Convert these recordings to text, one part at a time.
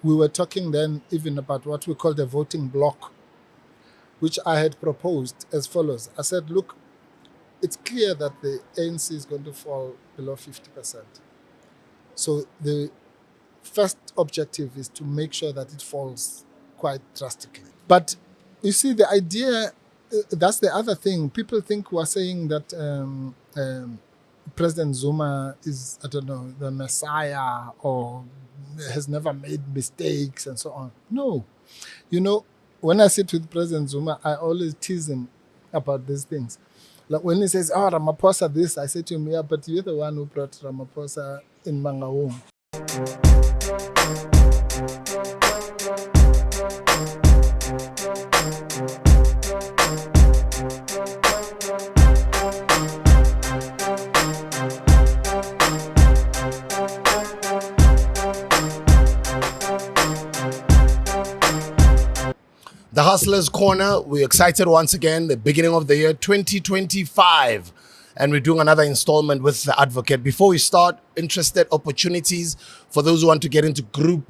we were talking then even about what we call the voting bloc, which I had proposed as follows. I said, look, it's clear that the ANC is going to fall below 50%. So the first objective is to make sure that it falls quite drastically. But you see, the idea, that's the other thing. People think we're saying that President Zuma is, I don't know, the messiah or has never made mistakes and so on. No. You know, when I sit with President Zuma, I always tease him about these things. Like when he says, oh, Ramaphosa this, I say to him, yeah, but you're the one who brought Ramaphosa in Mangaung. The Hustlers Corner, we're excited once again, the beginning of the year 2025. And we're doing another installment with the advocate. Before we start, interested opportunities for those who want to get into group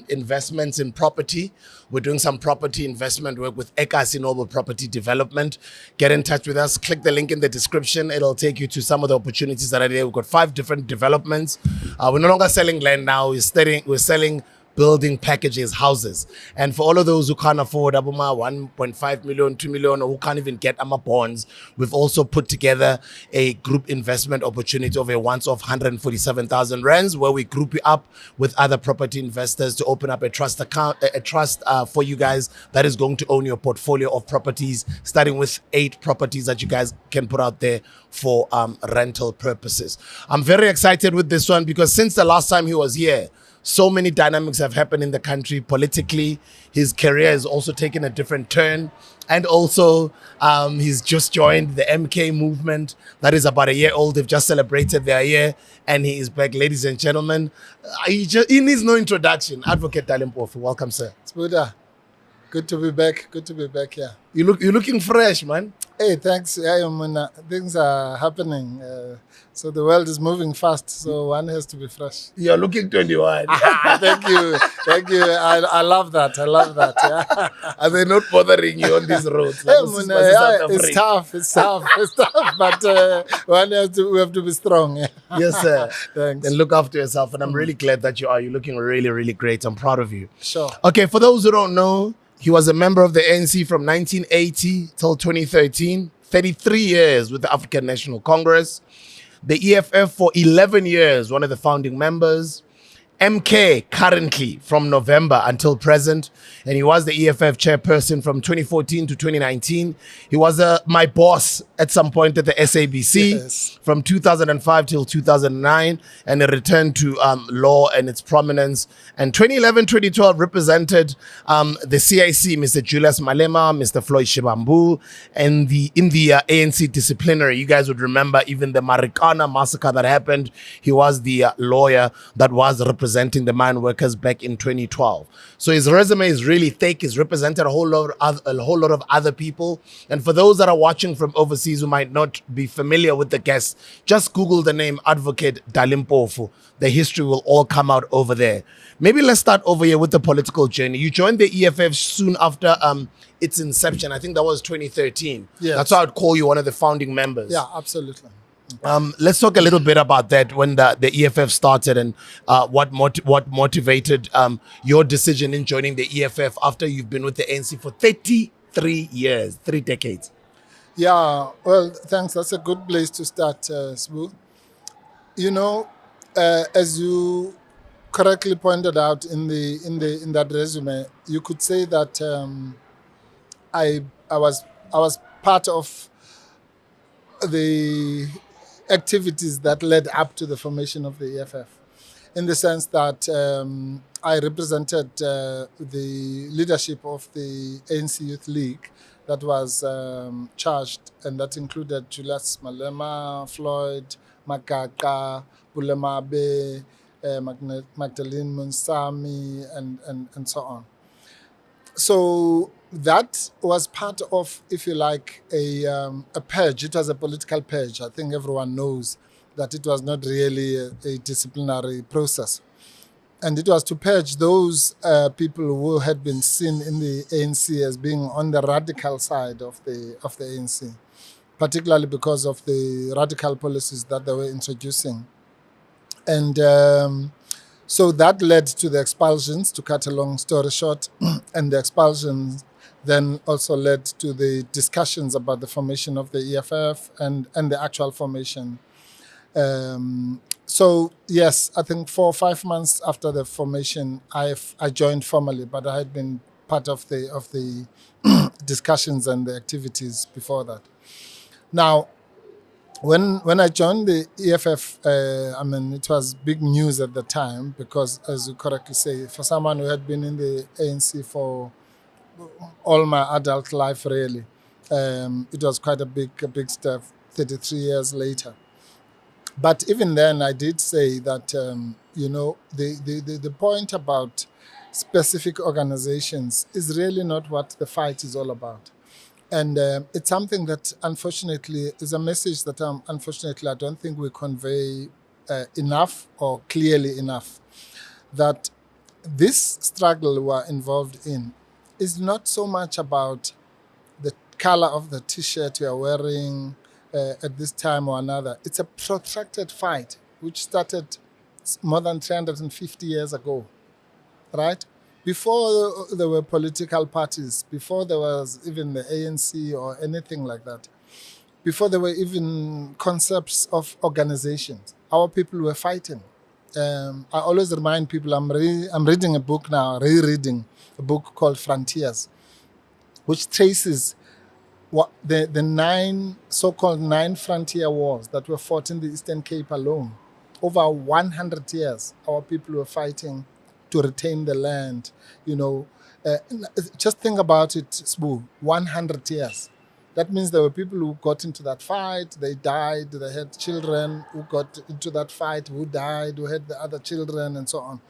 investments in property. We're doing some property investment work with Ekasi Noble Property Development. Get in touch with us. Click the link in the description. It'll take you to some of the opportunities that are there. We've got 5 different developments. We're no longer selling land now. We're selling building packages, houses. And for all of those who can't afford Abuma 1.5 million, 2 million, or who can't even get AMA bonds, we've also put together a group investment opportunity of a once-off 147,000 rands, where we group you up with other property investors to open up a trust account, a trust for you guys that is going to own your portfolio of properties, starting with 8 properties that you guys can put out there for rental purposes. I'm very excited with this one because since the last time he was here, so many dynamics have happened in the country politically. His career has also taken a different turn. And also, he's just joined the MK movement. That is about a year old. They've just celebrated their year. And he is back, ladies and gentlemen. He needs no introduction. Advocate DALI Mpofu. Welcome, sir. It's Buddha. Good to be back. Good to be back, yeah. You're looking fresh, man. Hey, thanks. Yeah, things are happening. So the world is moving fast, so one has to be fresh. You're looking 21. Thank you. Thank you. I love that. I love that. Yeah. Are they not bothering you on these roads? Hey, it's tough. It's tough. It's tough. But we have to be strong. Yeah. Yes, sir. Thanks. And look after yourself. And I'm really glad that you are. You're looking really, really great. I'm proud of you. Sure. Okay, for those who don't know, he was a member of the ANC from 1980 till 2013, 33 years with the African National Congress, the EFF for 11 years, one of the founding members, MK currently from November until present, and he was the EFF chairperson from 2014 to 2019. He was my boss at some point at the SABC, yes, from 2005 till 2009, and he returned to law and its prominence. And 2011-2012 represented the CIC, Mr. Julius Malema, Mr. Floyd Shivambu, and in the ANC disciplinary. You guys would remember even the Marikana massacre that happened. He was the lawyer that was representing the mine workers back in 2012. So his resume is really thick. He's represented a whole lot of other people. And for those that are watching from overseas who might not be familiar with the guests, just Google the name Advocate DALI Mpofu. The history will all come out over there. Maybe let's start over here with the political journey. You joined the EFF soon after its inception. I think that was 2013. Yes. That's why I'd call you one of the founding members. Yeah, absolutely. Let's talk a little bit about that, when the EFF started, and what motivated your decision in joining the EFF after you've been with the ANC for 33 years, 3 decades. Yeah, well, thanks. That's a good place to start, Sbu. You know, as you correctly pointed out in that resume, you could say that I was part of the activities that led up to the formation of the EFF, in the sense that I represented the leadership of the ANC Youth League that was charged, and that included Julius Malema, Floyd, Makaka, Bulemabe, Magdalene Munsami, and so on. So that was part of, if you like, a purge. It was a political purge. I think everyone knows that it was not really a disciplinary process. And it was to purge those people who had been seen in the ANC as being on the radical side of the ANC, particularly because of the radical policies that they were introducing. And so that led to the expulsions, to cut a long story short. And the expulsions then also led to the discussions about the formation of the EFF and the actual formation. So yes, I think 4 or 5 months after the formation, I joined formally, but I had been part of the discussions and the activities before that. Now, when I joined the EFF, I mean, it was big news at the time because, as you correctly say, for someone who had been in the ANC for all my adult life, really, it was quite a big step 33 years later. But even then, I did say that, the point about specific organizations is really not what the fight is all about. And it's something that, unfortunately, is a message that, unfortunately, I don't think we convey enough or clearly enough. That this struggle we're involved in is not so much about the color of the T-shirt you're wearing at this time or another. It's a protracted fight which started more than 350 years ago, right? Before there were political parties, before there was even the ANC or anything like that, before there were even concepts of organizations, our people were fighting. I always remind people, I'm reading a book now, rereading a book called Frontiers, which traces what the so-called nine frontier wars that were fought in the Eastern Cape alone. Over 100 years, our people were fighting to retain the land. Just think about it, Sbu, 100 years. That means there were people who got into that fight, they died, they had children who got into that fight, who died, who had the other children, and so on.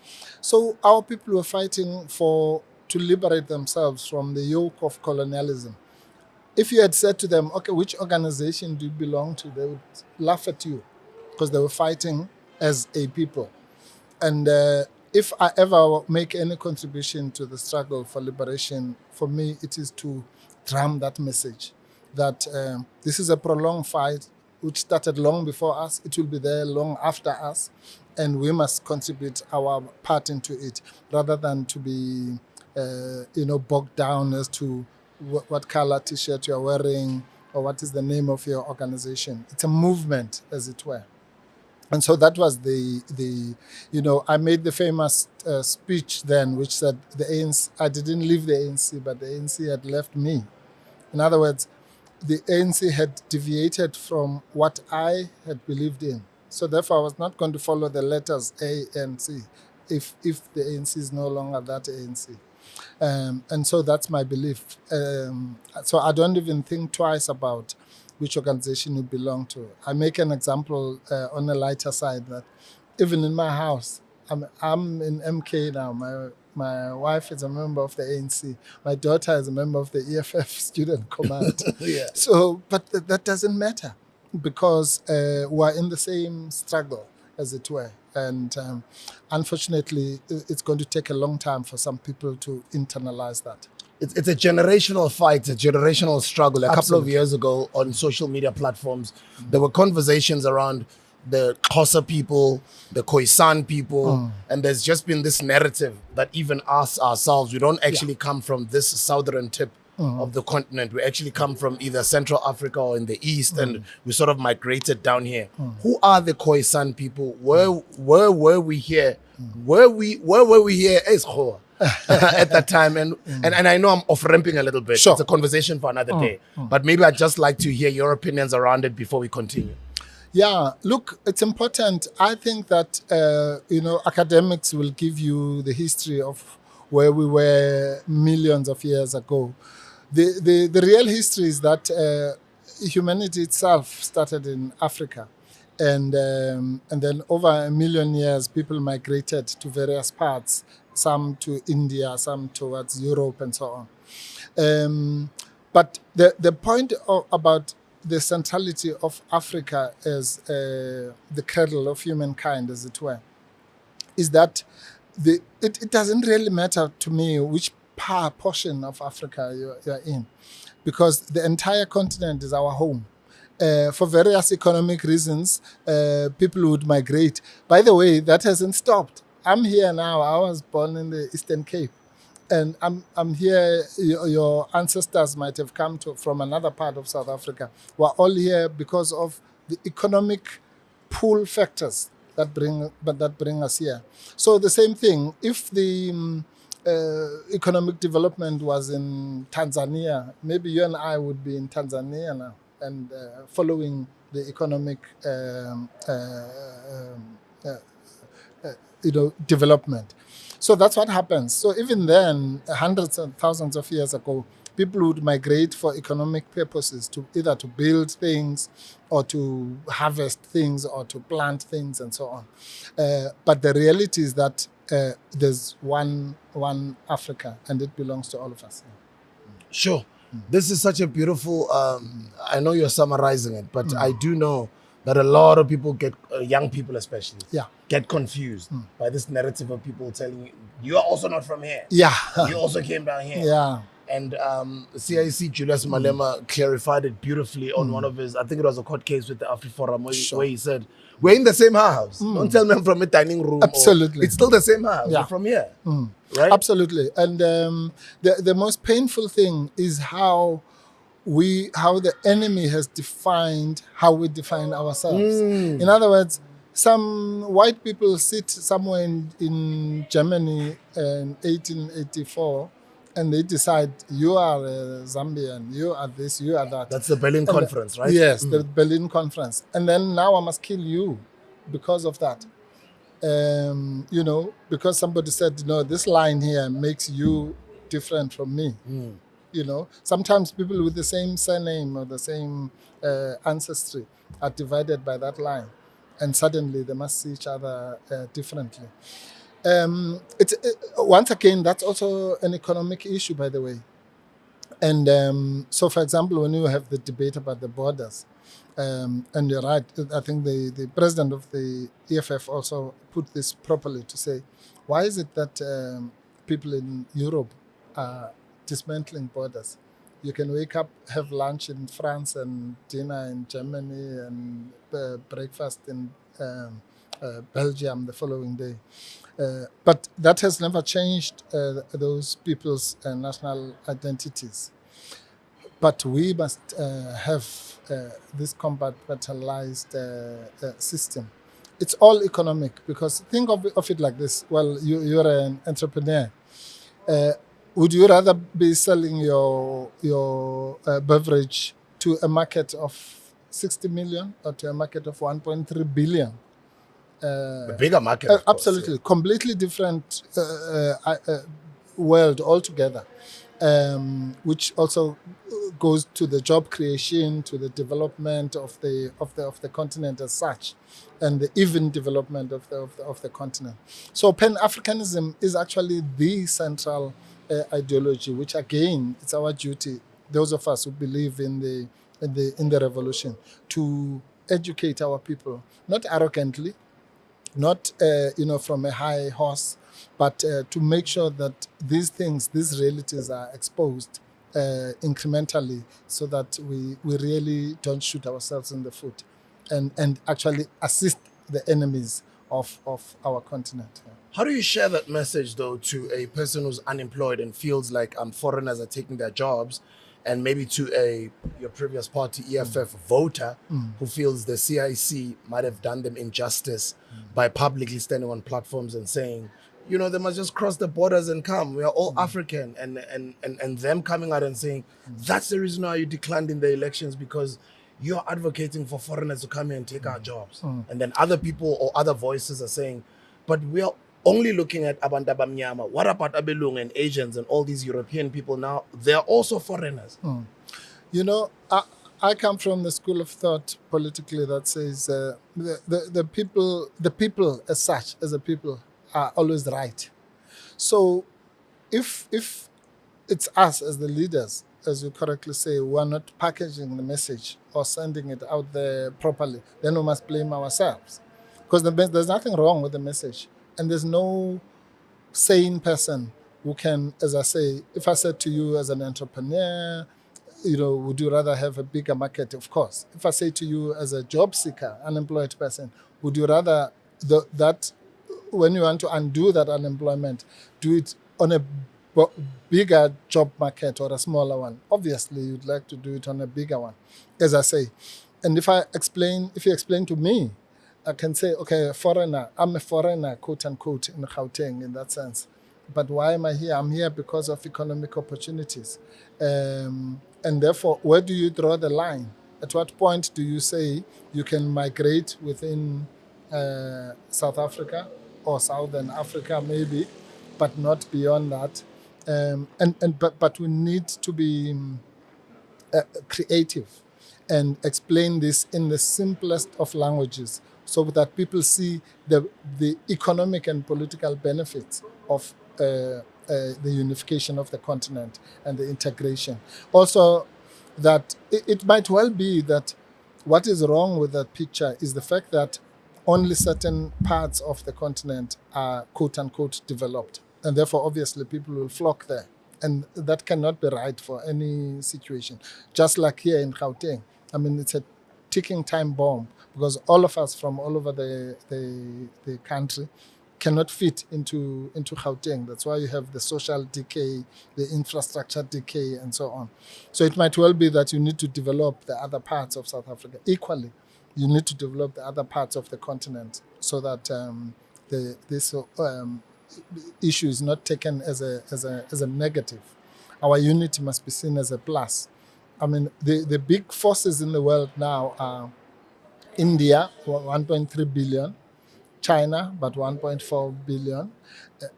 So our people were fighting to liberate themselves from the yoke of colonialism. If you had said to them, okay, which organization do you belong to? They would laugh at you because they were fighting as a people. And if I ever make any contribution to the struggle for liberation, for me, it is to drum that message that this is a prolonged fight which started long before us. It will be there long after us. And we must contribute our part into it rather than to be, bogged down as to what color T-shirt you're wearing or what is the name of your organization. It's a movement, as it were. And so that was I made the famous speech then, which said the ANC, I didn't leave the ANC, but the ANC had left me. In other words, the ANC had deviated from what I had believed in. So therefore, I was not going to follow the letters A and C if the ANC is no longer that ANC. And so that's my belief. So I don't even think twice about which organization you belong to. I make an example on a lighter side that even in my house, I'm in MK now. My wife is a member of the ANC. My daughter is a member of the EFF Student Command. Yeah. So, but that doesn't matter because we're in the same struggle, as it were. And unfortunately, it's going to take a long time for some people to internalize that. It's a generational fight, a generational struggle. A couple of years ago on social media platforms, there were conversations around the Xhosa people, the Khoisan people, and there's just been this narrative that even us ourselves, we don't actually come from this southern tip of the continent. We actually come from either Central Africa or in the East, and we sort of migrated down here. Who are the Khoisan people? Where were we here? Where were we here as Khoa at that time? And I know I'm off-ramping a little bit. Sure. It's a conversation for another day. But maybe I'd just like to hear your opinions around it before we continue. Yeah, look, it's important. I think that, academics will give you the history of where we were millions of years ago. The real history is that humanity itself started in Africa. And then over 1 million years, people migrated to various parts, some to India, some towards Europe, and so on. But the point about the centrality of Africa as the cradle of humankind, as it were, is that it doesn't really matter to me which portion of Africa you're in, because the entire continent is our home. For various economic reasons, people would migrate. By the way, that hasn't stopped. I'm here now. I was born in the Eastern Cape, and I'm here. Your ancestors might have come from another part of South Africa. We're all here because of the economic pull factors that bring us here. So the same thing. If the economic development was in Tanzania, maybe you and I would be in Tanzania now and following the economic development. So that's what happens. So even then, hundreds of thousands of years ago, people would migrate for economic purposes, to either to build things or to harvest things or to plant things and so on. But the reality is that there's one Africa, and it belongs to all of us. Sure. This is such a beautiful, I know you're summarizing it, but I do know that a lot of people get, young people especially, get confused by this narrative of people telling you, you're also not from here. Yeah. You also came down here. Yeah. And CIC Julius Malema clarified it beautifully on one of his, I think it was a court case with the AfriForum where he said, we're in the same house. Don't tell me I'm from a dining room. Absolutely. It's still the same house. Yeah. We're from here. Right? Absolutely. And the most painful thing is how the enemy has defined how we define ourselves. In other words, some white people sit somewhere in Germany in 1884, and they decide, you are a Zambian, you are this, you are that. That's the Berlin Conference, right? Yes, the Berlin Conference. And then now I must kill you because of that. Because somebody said, this line here makes you different from me. Sometimes people with the same surname or the same ancestry are divided by that line, and suddenly they must see each other differently. Once again, that's also an economic issue, by the way. And so, for example, when you have the debate about the borders, and you're right, I think the president of the EFF also put this properly to say, why is it that people in Europe are dismantling borders? You can wake up, have lunch in France and dinner in Germany and breakfast in Belgium the following day. But that has never changed those people's national identities. But we must have this compartmentalized system. It's all economic, because think of it like this. Well, you're an entrepreneur. Would you rather be selling your beverage to a market of 60 million or to a market of 1.3 billion? The bigger market, of course, absolutely, yeah. Completely different world altogether, which also goes to the job creation, to the development of the continent as such, and the even development of the continent. So Pan-Africanism is actually the central ideology, which again, it's our duty, those of us who believe in the revolution, to educate our people, not arrogantly, not from a high horse, but to make sure that these realities are exposed incrementally, so that we really don't shoot ourselves in the foot, and actually assist the enemies of our continent. How do you share that message, though, to a person who's unemployed and feels like foreigners are taking their jobs, and maybe to your previous party, EFF voter, who feels the CIC might have done them injustice by publicly standing on platforms and saying, they must just cross the borders and come. We are all African, and them coming out and saying, that's the reason why you declined in the elections, because you're advocating for foreigners to come here and take our jobs. And then other people or other voices are saying, but we are only looking at abantu abamnyama. What about Abelung and Asians and all these European people now? They're also foreigners. I come from the school of thought politically that says the people as such, as a people, are always right. So if it's us as the leaders, as you correctly say, who are not packaging the message or sending it out there properly, then we must blame ourselves. Because there's nothing wrong with the message. And there's no sane person who can, as I say, if I said to you as an entrepreneur, would you rather have a bigger market? Of course. If I say to you as a job seeker, unemployed person, would you rather that when you want to undo that unemployment, do it on a bigger job market or a smaller one? Obviously, you'd like to do it on a bigger one, as I say. And if you explain to me, I can say, okay, I'm a foreigner, quote unquote, in Gauteng in that sense. But why am I here? I'm here because of economic opportunities. And therefore, where do you draw the line? At what point do you say you can migrate within South Africa or Southern Africa maybe, but not beyond that? But we need to be creative and explain this in the simplest of languages so that people see the economic and political benefits of the unification of the continent and the integration. Also, that it might well be that what is wrong with that picture is the fact that only certain parts of the continent are quote unquote developed. And therefore, obviously, people will flock there. And that cannot be right for any situation. Just like here in Gauteng, I mean, it's a ticking time bomb because all of us from all over the country cannot fit into Gauteng. That's why you have the social decay, the infrastructure decay, and so on. So it might well be that you need to develop the other parts of South Africa. Equally, you need to develop the other parts of the continent so that this issue is not taken as a negative. Our unity must be seen as a plus. I mean, the big forces in the world now are India, 1.3 billion, China, about 1.4 billion.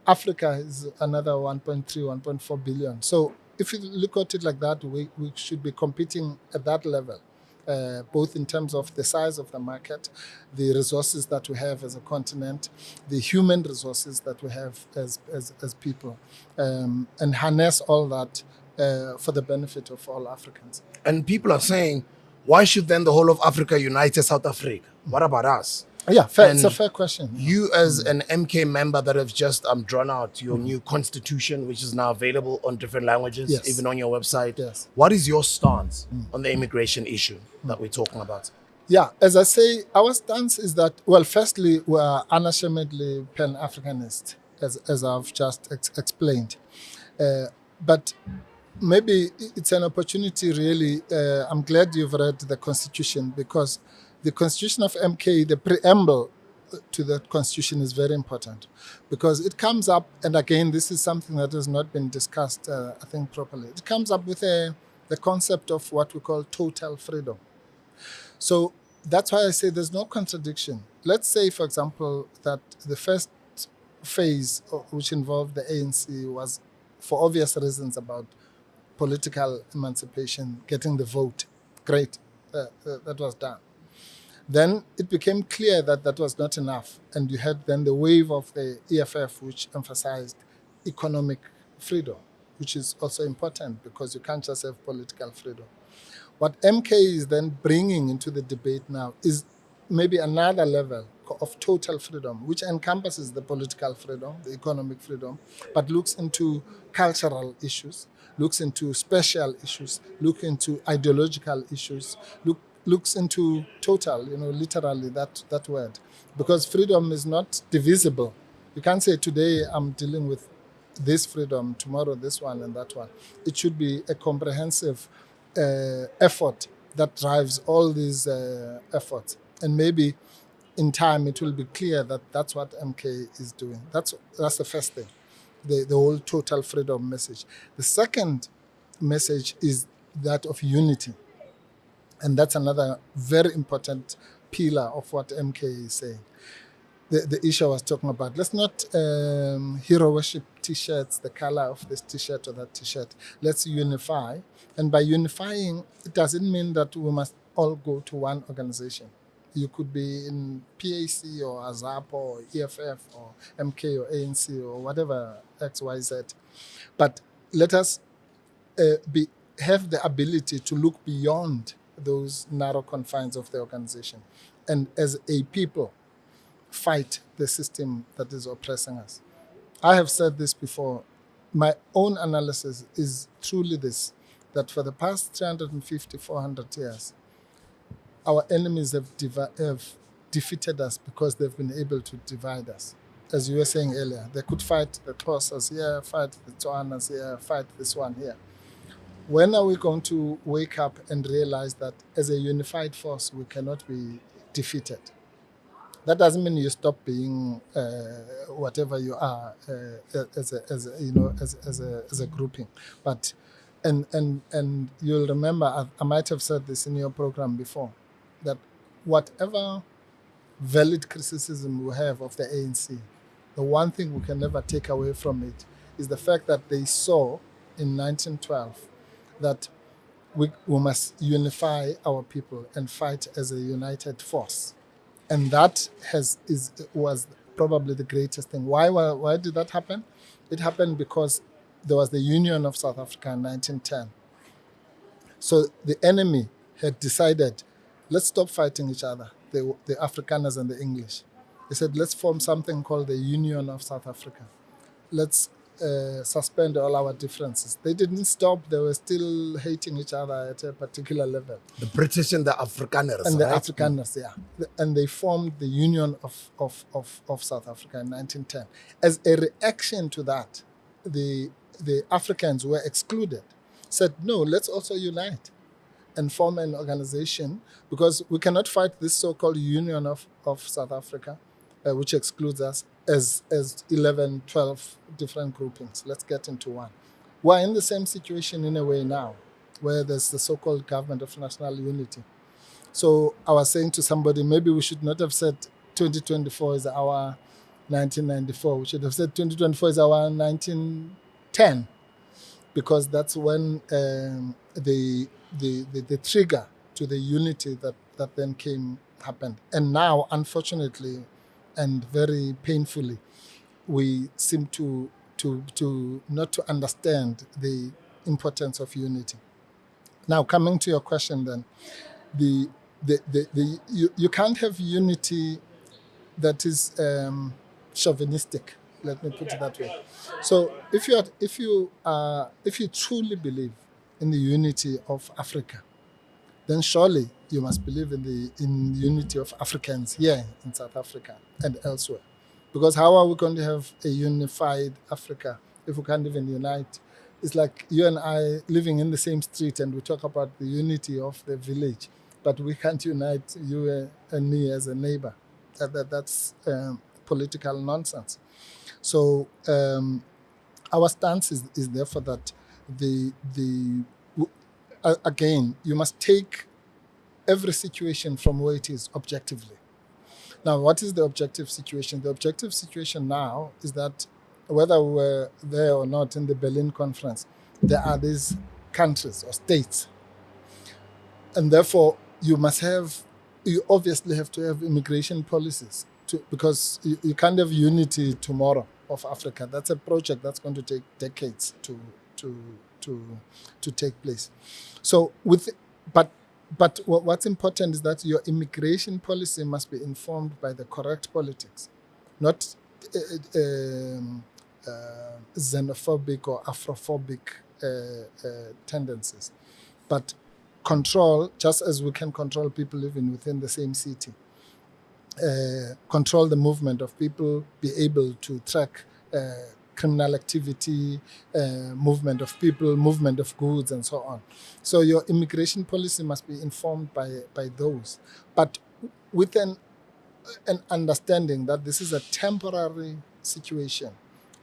Africa is another 1.3, 1.4 billion. So if you look at it like that, we should be competing at that level. Both in terms of the size of the market, the resources that we have as a continent, the human resources that we have as people, and harness all that for the benefit of all Africans. And people are saying, why should then the whole of Africa unite as South Africa? What about us? Yeah, it's a fair question. You as an MK member that have just drawn out your new constitution, which is now available on different languages, Yes. even on your website. Yes. What is your stance on the immigration issue that we're talking about? Yeah, as I say, our stance is that, well, firstly, we are unashamedly Pan-Africanist, as I've just explained. But maybe it's an opportunity, really. I'm glad you've read the Constitution because the Constitution of MK, the preamble to that Constitution is very important because it comes up, and again, this is something that has not been discussed, I think, properly. It comes up with the concept of what we call total freedom. So that's why I say there's no contradiction. Let's say, for example, that the first phase, which involved the ANC, was for obvious reasons about political emancipation, getting the vote. Great, that was done. Then it became clear that that was not enough. And you had then the wave of the EFF, which emphasized economic freedom, which is also important because you can't just have political freedom. What MK is then bringing into the debate now is maybe another level of total freedom, which encompasses the political freedom, the economic freedom, but looks into cultural issues, looks into special issues, looks into ideological issues, looks into total, literally that word. Because freedom is not divisible. You can't say today I'm dealing with this freedom, tomorrow this one and that one. It should be a comprehensive effort that drives all these efforts. And maybe in time it will be clear that that's what MK is doing. That's the first thing, the whole total freedom message. The second message is that of unity. And that's another very important pillar of what MK is saying. The issue I was talking about. Let's not hero worship T-shirts, the color of this T-shirt or that T-shirt. Let's unify. And by unifying, it doesn't mean that we must all go to one organization. You could be in PAC or AZAP or EFF or MK or ANC or whatever, XYZ. But let us have the ability to look beyond those narrow confines of the organization. And as a people, fight the system that is oppressing us. I have said this before. My own analysis is truly this, that for the past 350, 400 years, our enemies have defeated us because they've been able to divide us. As you were saying earlier, they could fight the Xhosas here, fight the Tswanas here, fight this one here. When are we going to wake up and realize that as a unified force, we cannot be defeated? That doesn't mean you stop being whatever you are as a grouping, but and you'll remember I might have said this in your program before, that whatever valid criticism we have of the ANC, the one thing we can never take away from it is the fact that they saw in 1912 that we must unify our people and fight as a united force. And that was probably the greatest thing. Why did that happen? It happened because there was the Union of South Africa in 1910. So the enemy had decided, let's stop fighting each other, the Afrikaners and the English. They said, let's form something called the Union of South Africa. Let's suspend all our differences. They didn't stop. They were still hating each other at a particular level. The British and the Afrikaners. And the right? Afrikaners, yeah. And they formed the Union of South Africa in 1910. As a reaction to that, the Africans were excluded. Said, no, let's also unite and form an organization, because we cannot fight this so-called Union of South Africa, which excludes us, as 11, 12 different groupings. Let's get into one. We're in the same situation in a way now, where there's the so-called Government of National Unity. So I was saying to somebody, maybe we should not have said 2024 is our 1994. We should have said 2024 is our 1910, because that's when the trigger to the unity that then happened. And now, unfortunately, and very painfully, we seem to not to understand the importance of unity. Now, coming to your question, then, you can't have unity that is chauvinistic. Let me put it that way. So, if you truly believe in the unity of Africa, then surely you must believe in the unity of Africans here in South Africa and elsewhere. Because how are we going to have a unified Africa if we can't even unite? It's like you and I living in the same street and we talk about the unity of the village, but we can't unite you and me as a neighbor. That's political nonsense. So our stance is therefore that again, you must take every situation from where it is objectively. Now, what is the objective situation? The objective situation now is that whether we were there or not in the Berlin conference, there are these countries or states. And therefore, you obviously have to have immigration policies because you can't have unity tomorrow of Africa. That's a project that's going to take decades to take place. So but what's important is that your immigration policy must be informed by the correct politics, not xenophobic or Afrophobic tendencies, but control, just as we can control people living within the same city. Control the movement of people, be able to track criminal activity, movement of people, movement of goods, and so on. So your immigration policy must be informed by those, but with an understanding that this is a temporary situation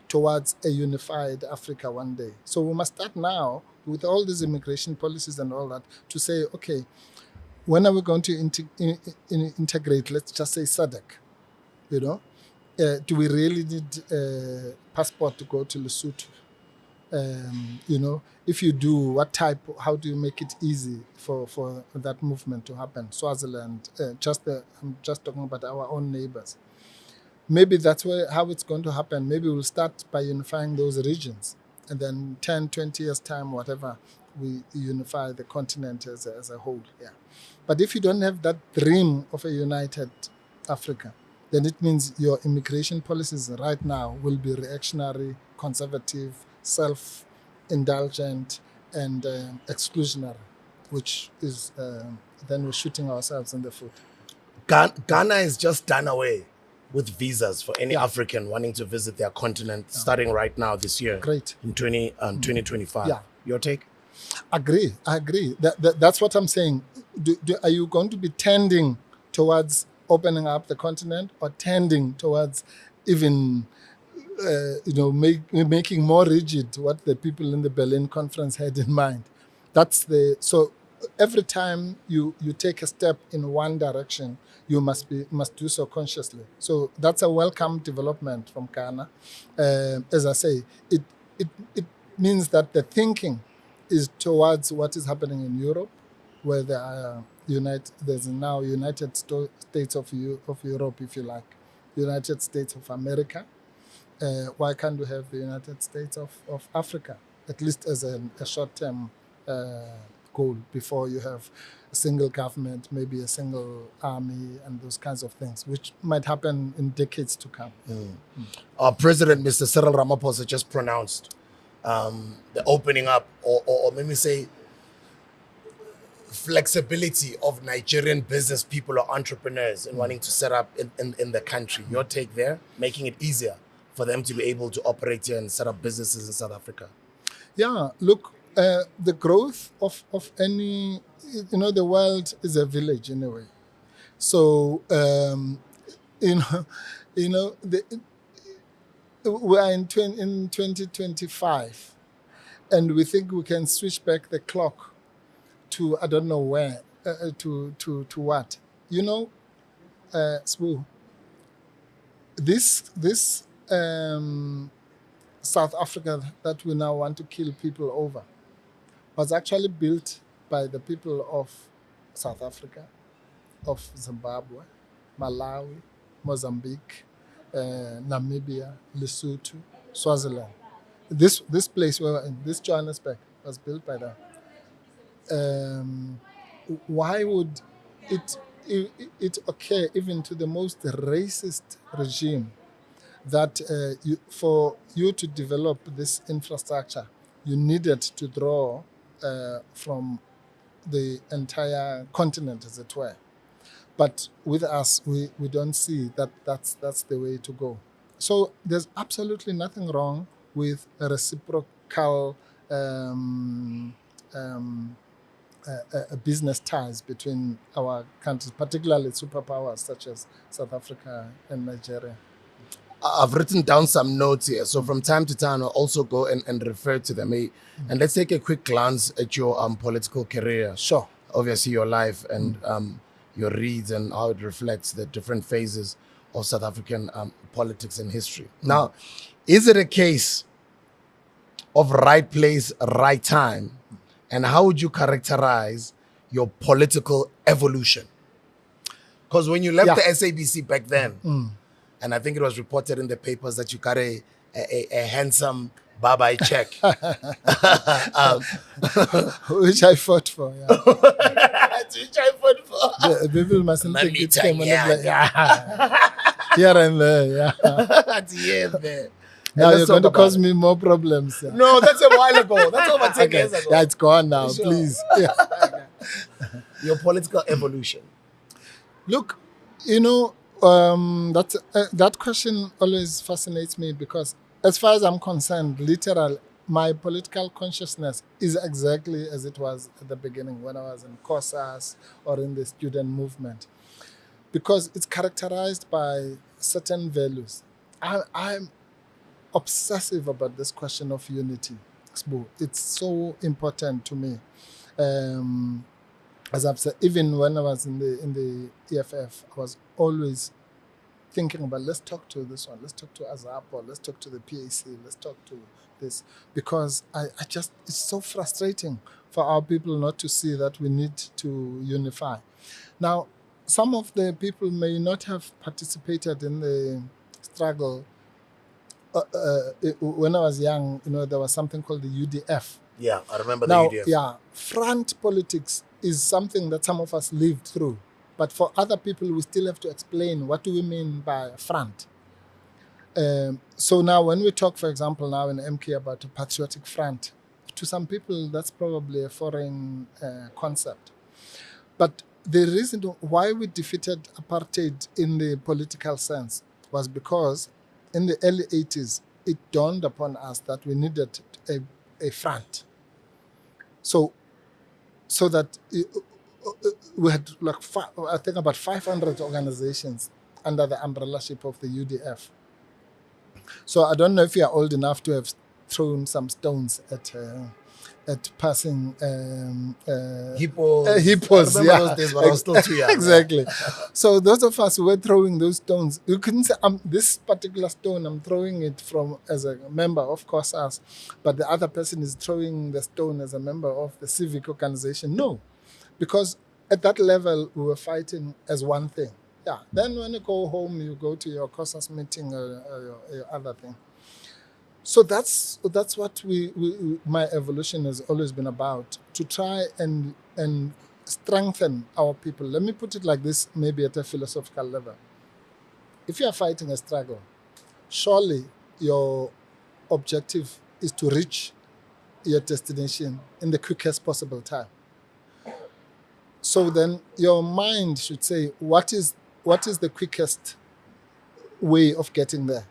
towards a unified Africa one day. So we must start now with all these immigration policies and all that to say, okay, when are we going to integrate, let's just say SADC, you know? Do we really need a passport to go to Lesotho? You know, if you do, how do you make it easy for that movement to happen? Swaziland, I'm just talking about our own neighbors. Maybe that's how it's going to happen. Maybe we'll start by unifying those regions. And then 10, 20 years time, whatever, we unify the continent as a whole. Yeah. But if you don't have that dream of a united Africa, then it means your immigration policies right now will be reactionary, conservative, self-indulgent, and exclusionary, which is then we're shooting ourselves in the foot. Ghana is just done away with visas for any Yeah. African wanting to visit their continent starting right now this year. Great. In 2025. Yeah. Your take? I agree. That's what I'm saying. Are you going to be tending towards opening up the continent, or tending towards even, making more rigid what the people in the Berlin conference had in mind? So every time you take a step in one direction, you must do so consciously. So that's a welcome development from Ghana. As I say, it means that the thinking is towards what is happening in Europe, where there are there's now United States of Europe, if you like, United States of America. Why can't we have the United States of Africa, at least as a short-term goal, before you have a single government, maybe a single army, and those kinds of things, which might happen in decades to come. Our president, Mr. Cyril Ramaphosa, just pronounced the opening up, or let me say, flexibility of Nigerian business people or entrepreneurs in wanting to set up in the country. Your take there? Making it easier for them to be able to operate here and set up businesses in South Africa. Yeah, look, the growth of any, the world is a village in a way. So, we are in 2025, and we think we can switch back the clock to I don't know where, to what, Sbu. This South Africa that we now want to kill people over was actually built by the people of South Africa, of Zimbabwe, Malawi, Mozambique, Namibia, Lesotho, Swaziland. This place where we're in, this Johannesburg, was built by them. Why would it occur even to the most racist regime that for you to develop this infrastructure, you needed to draw from the entire continent, as it were? But with us, we don't see that that's the way to go. So there's absolutely nothing wrong with a reciprocal business ties between our countries, particularly superpowers such as South Africa and Nigeria. I've written down some notes here, so from time to time I'll also go and refer to them. And let's take a quick glance at your political career. Sure. Obviously your life and your reads and how it reflects the different phases of South African politics and history. Now, is it a case of right place, right time? And how would you characterize your political evolution? Because when you left the SABC back then, and I think it was reported in the papers that you got a handsome bye-bye check. Which I fought for, yeah. Which I fought for. The people mustn't think it's came here and there, yeah. Here and there. Now you're going to cause me more problems. Yeah. No, that's a while ago. That's over 10 years ago. Yeah, it's gone now, Sure. please. Yeah. Your political evolution. Look, that question always fascinates me, because as far as I'm concerned, literal, my political consciousness is exactly as it was at the beginning when I was in caucus or in the student movement, because it's characterized by certain values. I'm obsessive about this question of unity. It's so important to me. As I've said, even when I was in the EFF, I was always thinking about, let's talk to this one, let's talk to AZAP, or let's talk to the PAC, let's talk to this, because it's so frustrating for our people not to see that we need to unify. Now, some of the people may not have participated in the struggle. When I was young, there was something called the UDF. Yeah, I remember Now, the UDF. yeah, front politics is something that some of us lived through. But for other people, we still have to explain what do we mean by front. So now when we talk, for example, now in MK about a patriotic front, to some people that's probably a foreign concept. But the reason why we defeated apartheid in the political sense was because in the early 80s, it dawned upon us that we needed a front. So that we had like I think about 500 organizations under the umbrellaship of the UDF. So I don't know if you are old enough to have thrown some stones at passing Hippos. hippos. I remember those days, but I was still too young. Exactly. So those of us who were throwing those stones, you couldn't say, this particular stone, I'm throwing it from as a member of caucus, but the other person is throwing the stone as a member of the civic organization. No, because at that level, we were fighting as one thing. Yeah. Then when you go home, you go to your caucus meeting or your other thing. So that's what my evolution has always been about, to try and strengthen our people. Let me put it like this, maybe at a philosophical level. If you are fighting a struggle, surely your objective is to reach your destination in the quickest possible time. So then your mind should say, what is the quickest way of getting there?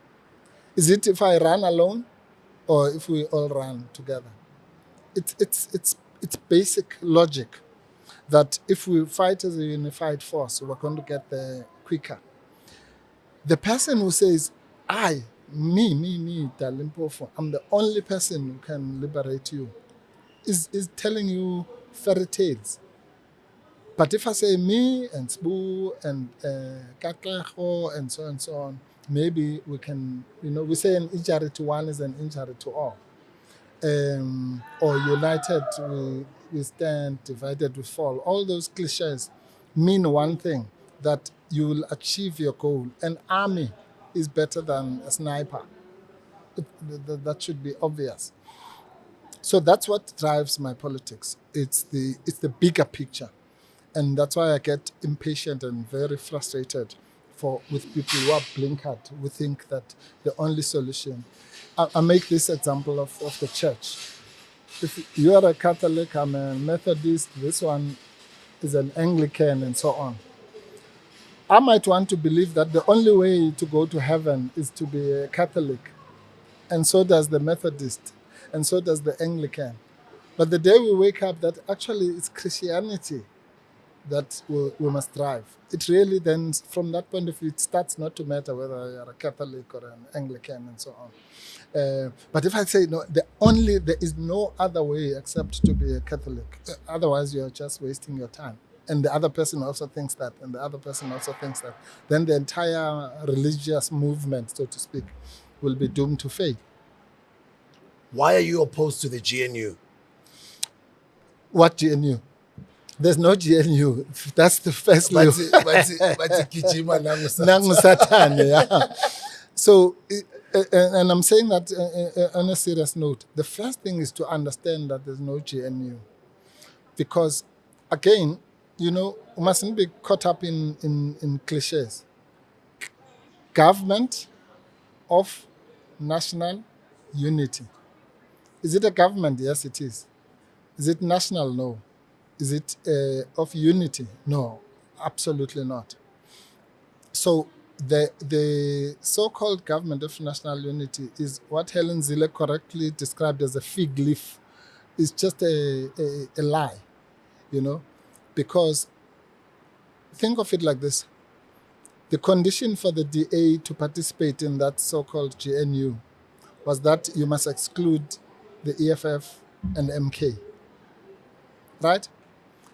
Is it if I run alone or if we all run together? It's basic logic that if we fight as a unified force, we're going to get there quicker. The person who says, me, DALI Mpofu, I'm the only person who can liberate you, is telling you fairy tales. But if I say me and Sbu and Kakleho and so on, maybe we can, we say an injury to one is an injury to all. Or united we stand, divided we fall. All those cliches mean one thing, that you will achieve your goal. An army is better than a sniper. That should be obvious. So that's what drives my politics. It's the bigger picture. And that's why I get impatient and very frustrated with people who are blinkered, who think that the only solution. I make this example of the church. If you are a Catholic, I'm a Methodist, this one is an Anglican, and so on. I might want to believe that the only way to go to heaven is to be a Catholic. And so does the Methodist, and so does the Anglican. But the day we wake up, that actually it's Christianity that we must drive. It really then, from that point of view, it starts not to matter whether you're a Catholic or an Anglican and so on. But if I say, no, there is no other way except to be a Catholic. Otherwise, you're just wasting your time. And the other person also thinks that, and the other person also thinks that. Then the entire religious movement, so to speak, will be doomed to fail. Why are you opposed to the GNU? What GNU? There's no GNU. That's the first law. Yeah. So, and I'm saying that on a serious note, the first thing is to understand that there's no GNU. Because, again, we mustn't be caught up in cliches. Government of national unity. Is it a government? Yes, it is. Is it national? No. Is it of unity? No, absolutely not. So the so-called government of national unity is what Helen Zille correctly described as a fig leaf. It's just a lie, because think of it like this. The condition for the DA to participate in that so-called GNU was that you must exclude the EFF and MK, right?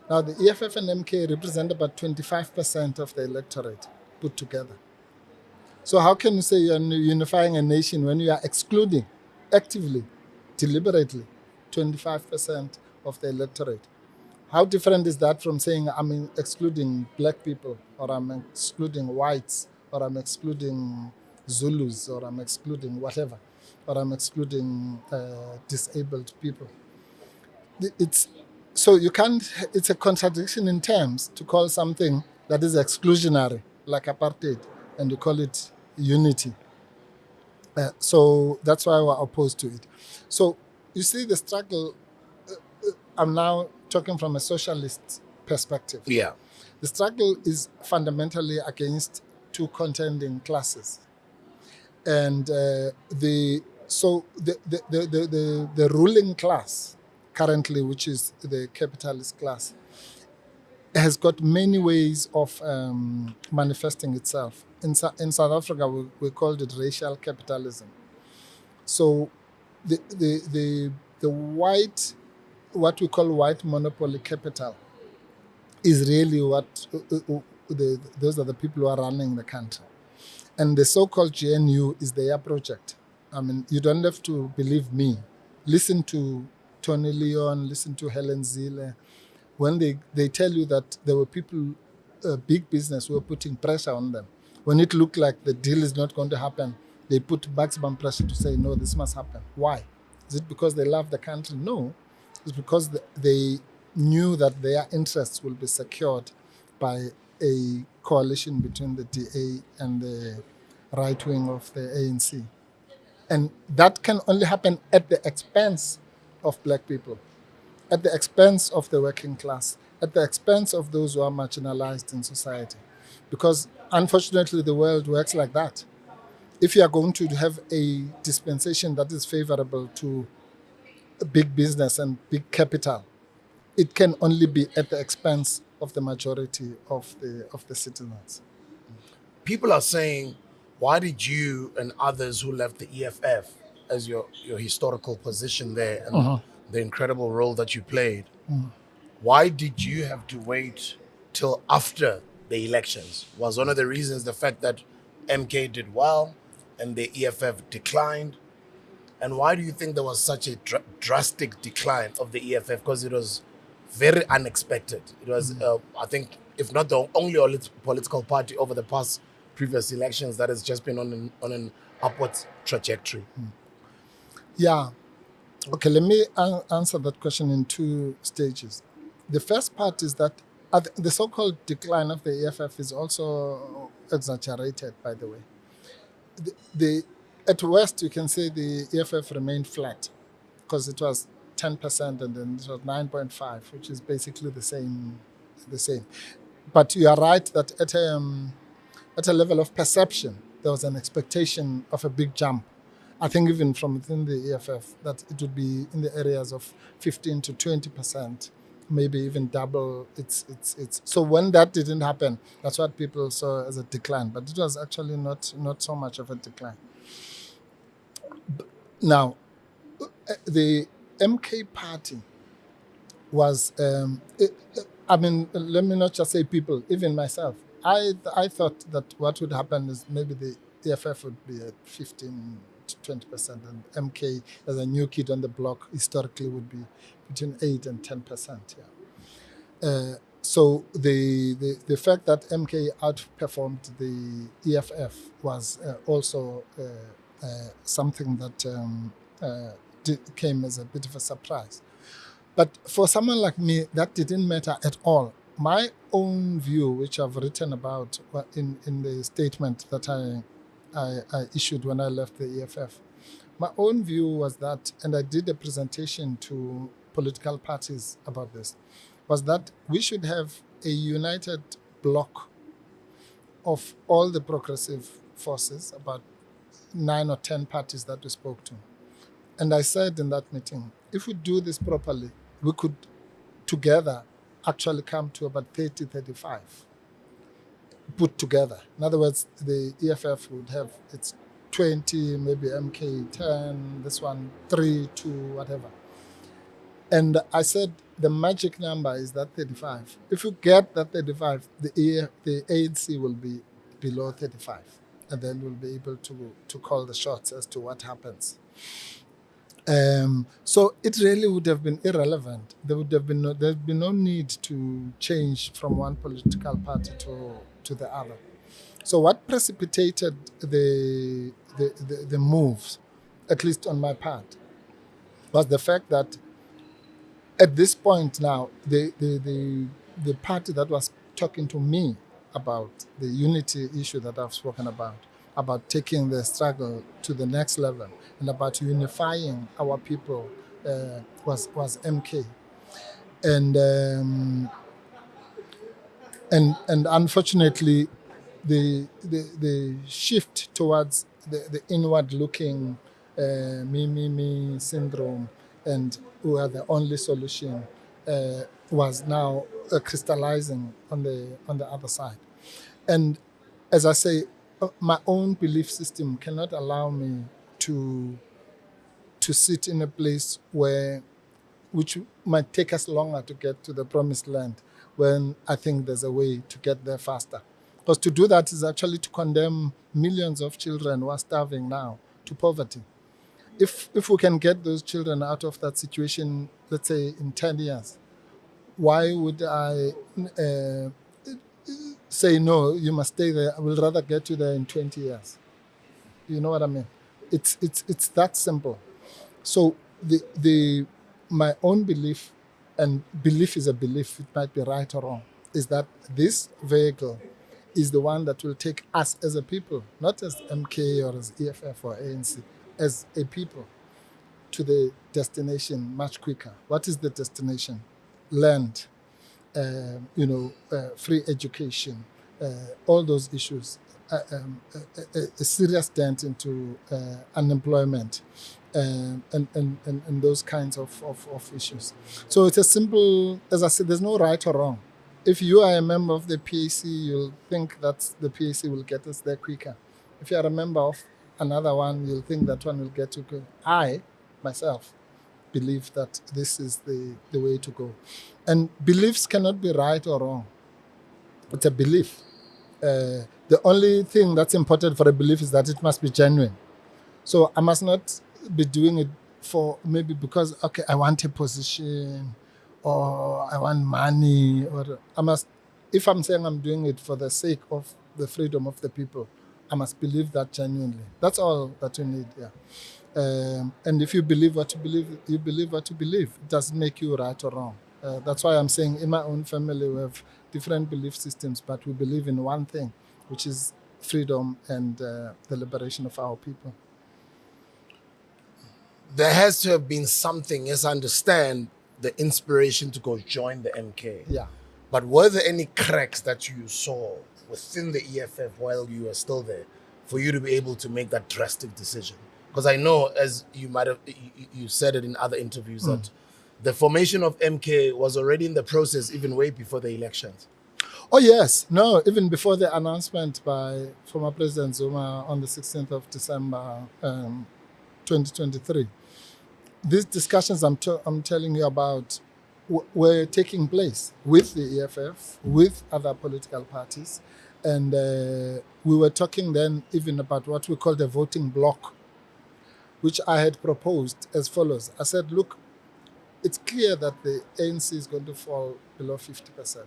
Now, the EFF and MK represent about 25% of the electorate put together. So how can you say you're unifying a nation when you are excluding actively, deliberately, 25% of the electorate? How different is that from saying I'm excluding black people, or I'm excluding whites, or I'm excluding Zulus, or I'm excluding whatever, or I'm excluding disabled people? So you can't, it's a contradiction in terms to call something that is exclusionary, like apartheid, and you call it unity. So that's why we're opposed to it. So you see the struggle, I'm now talking from a socialist perspective. Yeah. The struggle is fundamentally against two contending classes. And the ruling class currently, which is the capitalist class, has got many ways of manifesting itself. In South Africa, we called it racial capitalism. So the white, what we call white monopoly capital, is really what those are the people who are running the country. And the so-called GNU is their project. I mean, you don't have to believe me. Listen to Tony Leon, listen to Helen Zille. When they tell you that there were people, big business, who were putting pressure on them. When it looked like the deal is not going to happen, they put maximum pressure to say, no, this must happen. Why? Is it because they love the country? No. It's because they knew that their interests will be secured by a coalition between the DA and the right wing of the ANC. And that can only happen at the expense of black people, at the expense of the working class, at the expense of those who are marginalized in society. Because unfortunately, the world works like that. If you are going to have a dispensation that is favorable to big business and big capital, it can only be at the expense of the majority of the citizens. People are saying, why did you and others who left the EFF as your historical position there and the incredible role that you played, why did you have to wait till after the elections? Was one of the reasons the fact that MK did well and the EFF declined? And why do you think there was such a drastic decline of the EFF? Because it was very unexpected. It was, I think, if not the only political party over the past previous elections that has just been on an upward trajectory. Yeah. Okay, let me answer that question in two stages. The first part is that the so-called decline of the EFF is also exaggerated, by the way. At worst, you can say the EFF remained flat because it was 10% and then it was 9.5, which is basically the same. But you are right that at a level of perception, there was an expectation of a big jump. I think even from within the EFF, that it would be in the areas of 15 to 20%, maybe even double its. So when that didn't happen, that's what people saw as a decline. But it was actually not so much of a decline. Now, the MK party was, I mean, let me not just say people, even myself. I thought that what would happen is maybe the EFF would be at 15 to 20%, and MK, as a new kid on the block, historically would be between 8 and 10%. Yeah. So the fact that MK outperformed the EFF was also something that came as a bit of a surprise. But for someone like me, that didn't matter at all. My own view, which I've written about in the statement that I issued when I left the EFF, my own view was that, and I did a presentation to political parties about this, was that we should have a united bloc of all the progressive forces, about 9 or 10 parties that we spoke to. And I said in that meeting, if we do this properly, we could together actually come to about 30, 35 put together. In other words, the EFF would have its 20, maybe MK 10, this one 3, 2, whatever. And I said the magic number is that 35. If you get that 35, the ANC will be below 35. And then we'll be able to call the shots as to what happens. So it really would have been irrelevant. There'd be no need to change from one political party to the other. So what precipitated the moves, at least on my part, was the fact that at this point now, the party that was talking to me about the unity issue that I've spoken about taking the struggle to the next level, and about unifying our people was MK. And unfortunately, the shift towards the inward-looking me syndrome, and we are the only solution, was now crystallizing on the other side. And as I say, my own belief system cannot allow me to sit in a place which might take us longer to get to the promised land, when I think there's a way to get there faster. Because to do that is actually to condemn millions of children who are starving now to poverty. If we can get those children out of that situation, let's say in 10 years, why would I say, no, you must stay there? I will rather get you there in 20 years. You know what I mean? It's that simple. So my own belief, and belief is a belief, it might be right or wrong, is that this vehicle is the one that will take us as a people, not as MK or as EFF or ANC, as a people, to the destination much quicker. What is the destination? Land, free education, all those issues, a serious dent into unemployment, and those kinds of issues. So it's a simple, as I said, there's no right or wrong. If you are a member of the PAC, you'll think that the PAC will get us there quicker. If you are a member of another one, you'll think that one will get you good. I, myself, believe that this is the way to go. And beliefs cannot be right or wrong. It's a belief. The only thing that's important for a belief is that it must be genuine. So I must not be doing it for maybe because, okay, I want a position or I want money, or if I'm saying I'm doing it for the sake of the freedom of the people, I must believe that genuinely. That's all that you need, yeah. And if you believe what you believe, you believe what you believe. It doesn't make you right or wrong. That's why I'm saying in my own family we have different belief systems, but we believe in one thing, which is freedom and the liberation of our people. There has to have been something, as I understand, the inspiration to go join the MK. Yeah. But were there any cracks that you saw within the EFF while you were still there for you to be able to make that drastic decision? Because I know, as you might have, you said it in other interviews, that the formation of MK was already in the process even way before the elections. Oh, yes. No, even before the announcement by former President Zuma on the 16th of December 2023. These discussions I'm telling you about were taking place with the EFF, with other political parties. And we were talking then even about what we call the voting bloc, which I had proposed as follows. I said, look, it's clear that the ANC is going to fall below 50%.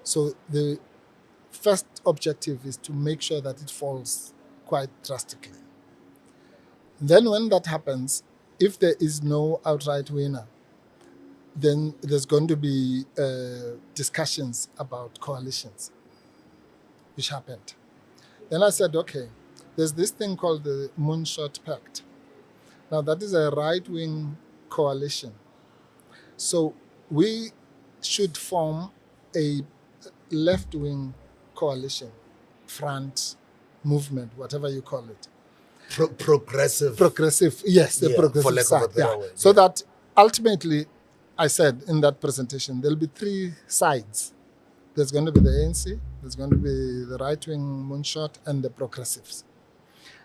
So the first objective is to make sure that it falls quite drastically. Then when that happens, if there is no outright winner, then there's going to be discussions about coalitions, which happened. Then I said, okay, there's this thing called the Moonshot Pact. Now that is a right-wing coalition. So we should form a left-wing coalition, front, movement, whatever you call it. Progressive, yes, the progressive for lack side. of a better word. So that ultimately, I said in that presentation, there'll be three sides. There's going to be the ANC, there's going to be the right-wing moonshot, and the progressives.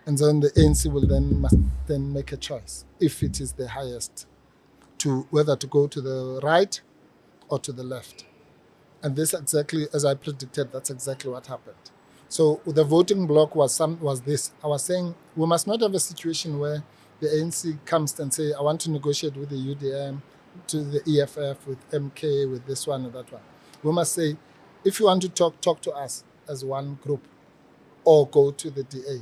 And then the ANC must then make a choice, if it is the highest, to whether to go to the right or to the left. And this exactly, as I predicted, that's exactly what happened. So the voting bloc was this. I was saying we must not have a situation where the ANC comes and say, I want to negotiate with the UDM, to the EFF, with MK, with this one or that one. We must say, if you want to talk to us as one group, or go to the DA.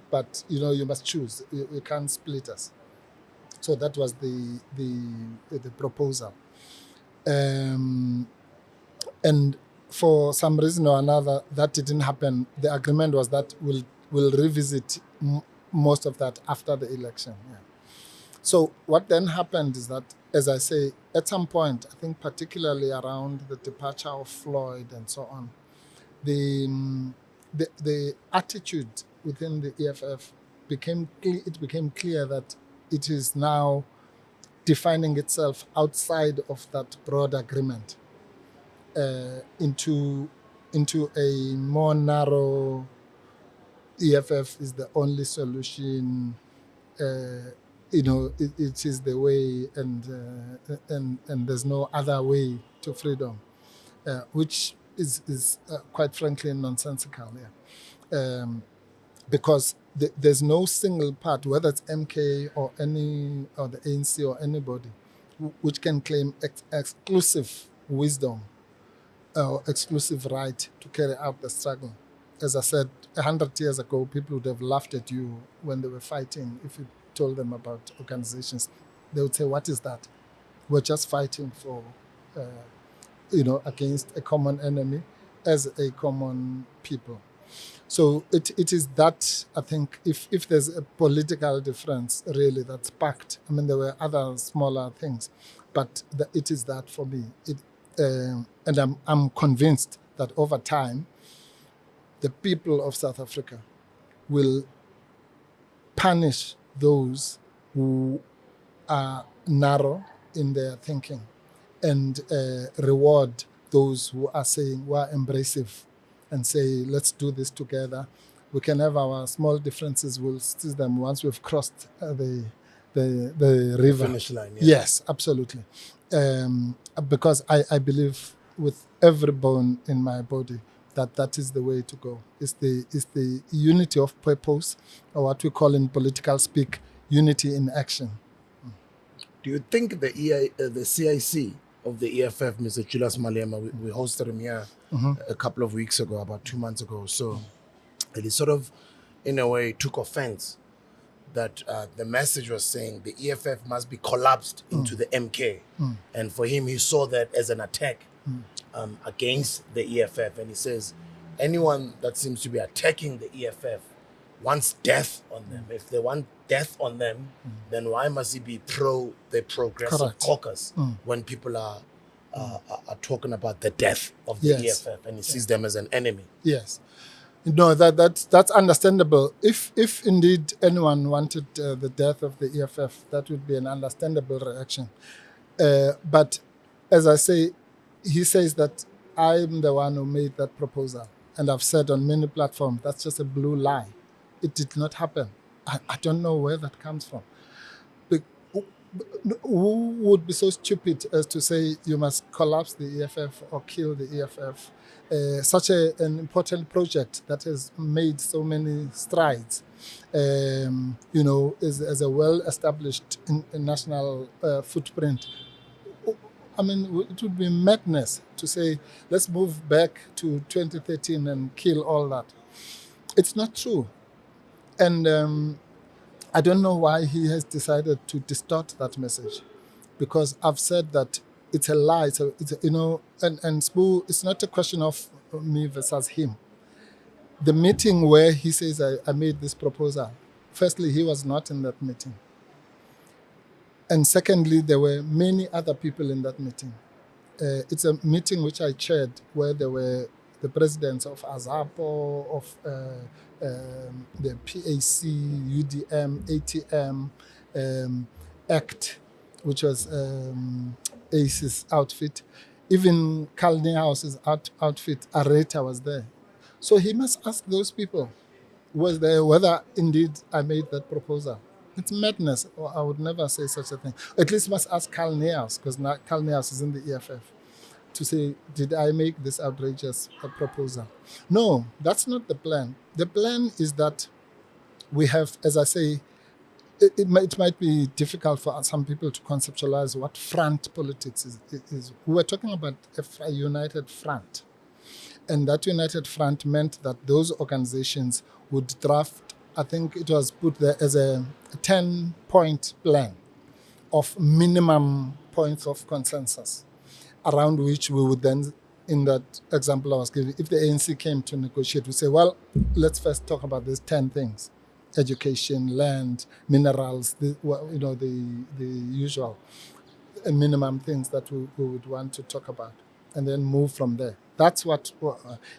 But you must choose. You can't split us. So that was the proposal. And for some reason or another, that didn't happen. The agreement was that we'll revisit most of that after the election. Yeah. So what then happened is that, as I say, at some point, I think particularly around the departure of Floyd and so on, the attitude within the EFF became clear that it is now defining itself outside of that broad agreement into a more narrow EFF is the only solution. It is the way, and there's no other way to freedom, which is quite frankly nonsensical. Yeah, because there's no single part, whether it's MK or the ANC or anybody, which can claim exclusive wisdom or exclusive right to carry out the struggle. As I said, 100 years ago, people would have laughed at you when they were fighting. If you told them about organizations, they would say, "What is that?" We're just fighting for, against a common enemy as a common people. So it is that, I think, if there's a political difference, really, that's packed. I mean, there were other smaller things, but it is that for me. And I'm convinced that over time, the people of South Africa will punish those who are narrow in their thinking and reward those who are embracive and say, let's do this together. We can have our small differences, we'll see them once we've crossed the river. Finish line, yeah. Yes, absolutely. Because I believe with every bone in my body that is the way to go. It's the unity of purpose, or what we call in political speak, unity in action. Do you think the CIC of the EFF, Mr. Julius Malema, we hosted him here a couple of weeks ago, about 2 months ago, so he sort of, in a way, took offense that the message was saying the EFF must be collapsed into the MK. And for him, he saw that as an attack against the EFF. And he says, anyone that seems to be attacking the EFF wants death on them. If they want death on them, then why must he be the progressive Correct. caucus when people are talking about the death of the EFF, and he sees them as an enemy? Yes. No, that's understandable. If indeed anyone wanted the death of the EFF, that would be an understandable reaction. But as I say, he says that I'm the one who made that proposal. And I've said on many platforms, that's just a blue lie. It did not happen. I don't know where that comes from. But who would be so stupid as to say you must collapse the EFF or kill the EFF? Such an important project that has made so many strides, is a well-established national footprint. I mean, it would be madness to say, let's move back to 2013 and kill all that. It's not true. And I don't know why he has decided to distort that message, because I've said that it's a lie. So and Sbu, it's not a question of me versus him. The meeting where he says I made this proposal, firstly, he was not in that meeting. And secondly, there were many other people in that meeting. It's a meeting which I chaired where there were the presidents of AZAPO, of the PAC, UDM, ATM, ACT, which was ACE's outfit. Even Carl Niehause's outfit, Areta, was there. So he must ask those people, was there, whether indeed I made that proposal. It's madness. I would never say such a thing. At least must ask Carl Niehause, because Carl Niehause is in the EFF, to say, did I make this outrageous proposal? No, that's not the plan. The plan is that we have, as I say, it might be difficult for some people to conceptualize what front politics is. We were talking about a united front. And that united front meant that those organizations would draft, I think it was put there as a 10-point plan of minimum points of consensus, around which we would then in that example I was giving, if the ANC came to negotiate, we say, well, let's first talk about these 10 things: education, land, minerals, the usual minimum things that we would want to talk about, and then move from there. That's what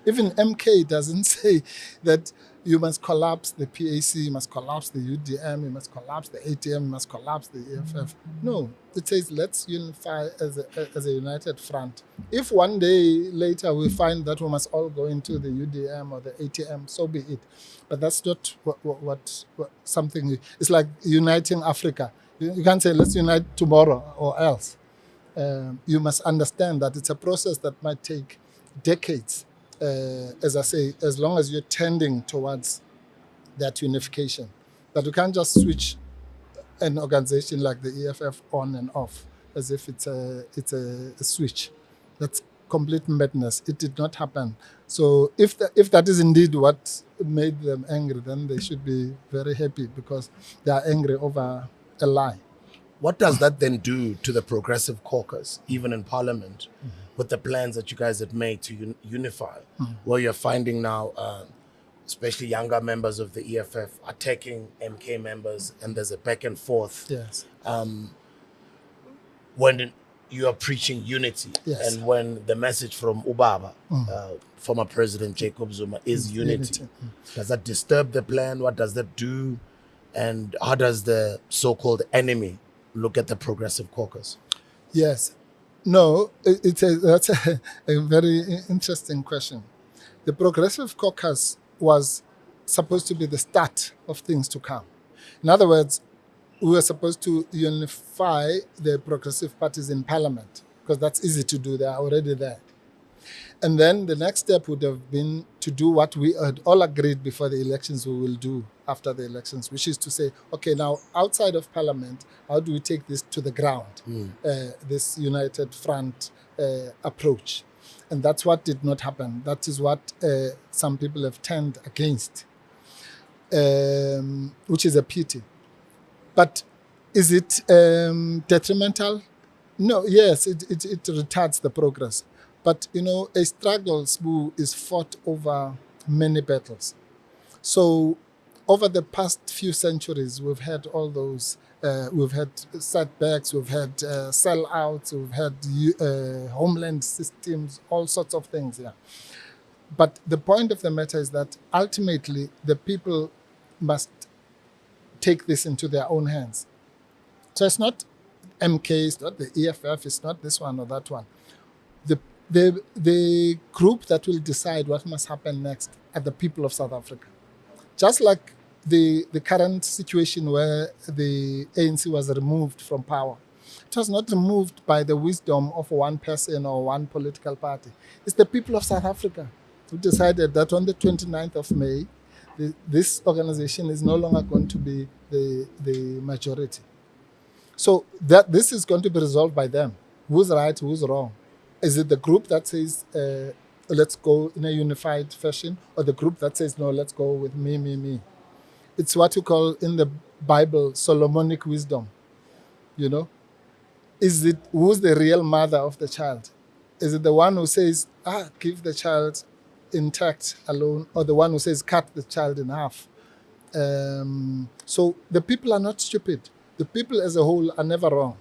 even MK doesn't say that you must collapse the PAC, you must collapse the UDM, you must collapse the ATM, you must collapse the EFF. No, it says let's unify as a united front. If one day later we find that we must all go into the UDM or the ATM, so be it. But that's not what something. It's like uniting Africa. You can't say let's unite tomorrow or else. You must understand that it's a process that might take decades, as I say, as long as you're tending towards that unification. But you can't just switch an organization like the EFF on and off as if it's a switch. That's complete madness. It did not happen. So if that is indeed what made them angry, then they should be very happy, because they are angry over a lie. What does that then do to the Progressive Caucus, even in Parliament, with the plans that you guys had made to unify, where you're finding now, especially younger members of the EFF attacking MK members, and there's a back and forth. Yes. When you are preaching unity, Yes. and when the message from Ubaba, former President Jacob Zuma, is unity. Does that disturb the plan? What does that do? And how does the so-called enemy look at the Progressive Caucus? Yes. No, that's a very interesting question. The Progressive Caucus was supposed to be the start of things to come. In other words, we were supposed to unify the progressive parties in Parliament, because that's easy to do. They are already there. And then the next step would have been to do what we had all agreed before the elections we will do after the elections, which is to say, okay, now outside of Parliament, how do we take this to the ground, this united front approach? And that's what did not happen. That is what some people have turned against, which is a pity. But is it detrimental? No, yes, it retards the progress. But, a struggle, Sbu, is fought over many battles. So over the past few centuries, we've had all those, we've had setbacks, we've had sellouts, we've had homeland systems, all sorts of things, yeah. But the point of the matter is that ultimately the people must take this into their own hands. So it's not MK, it's not the EFF, it's not this one or that one. The group that will decide what must happen next are the people of South Africa. Just like the current situation where the ANC was removed from power. It was not removed by the wisdom of one person or one political party. It's the people of South Africa who decided that on the 29th of May, this organization is no longer going to be the majority. So that this is going to be resolved by them. Who's right, who's wrong? Is it the group that says, let's go in a unified fashion, or the group that says, no, let's go with me? It's what you call in the Bible Solomonic wisdom. Is it who's the real mother of the child? Is it the one who says, give the child intact alone, or the one who says, cut the child in half? So the people are not stupid. The people as a whole are never wrong.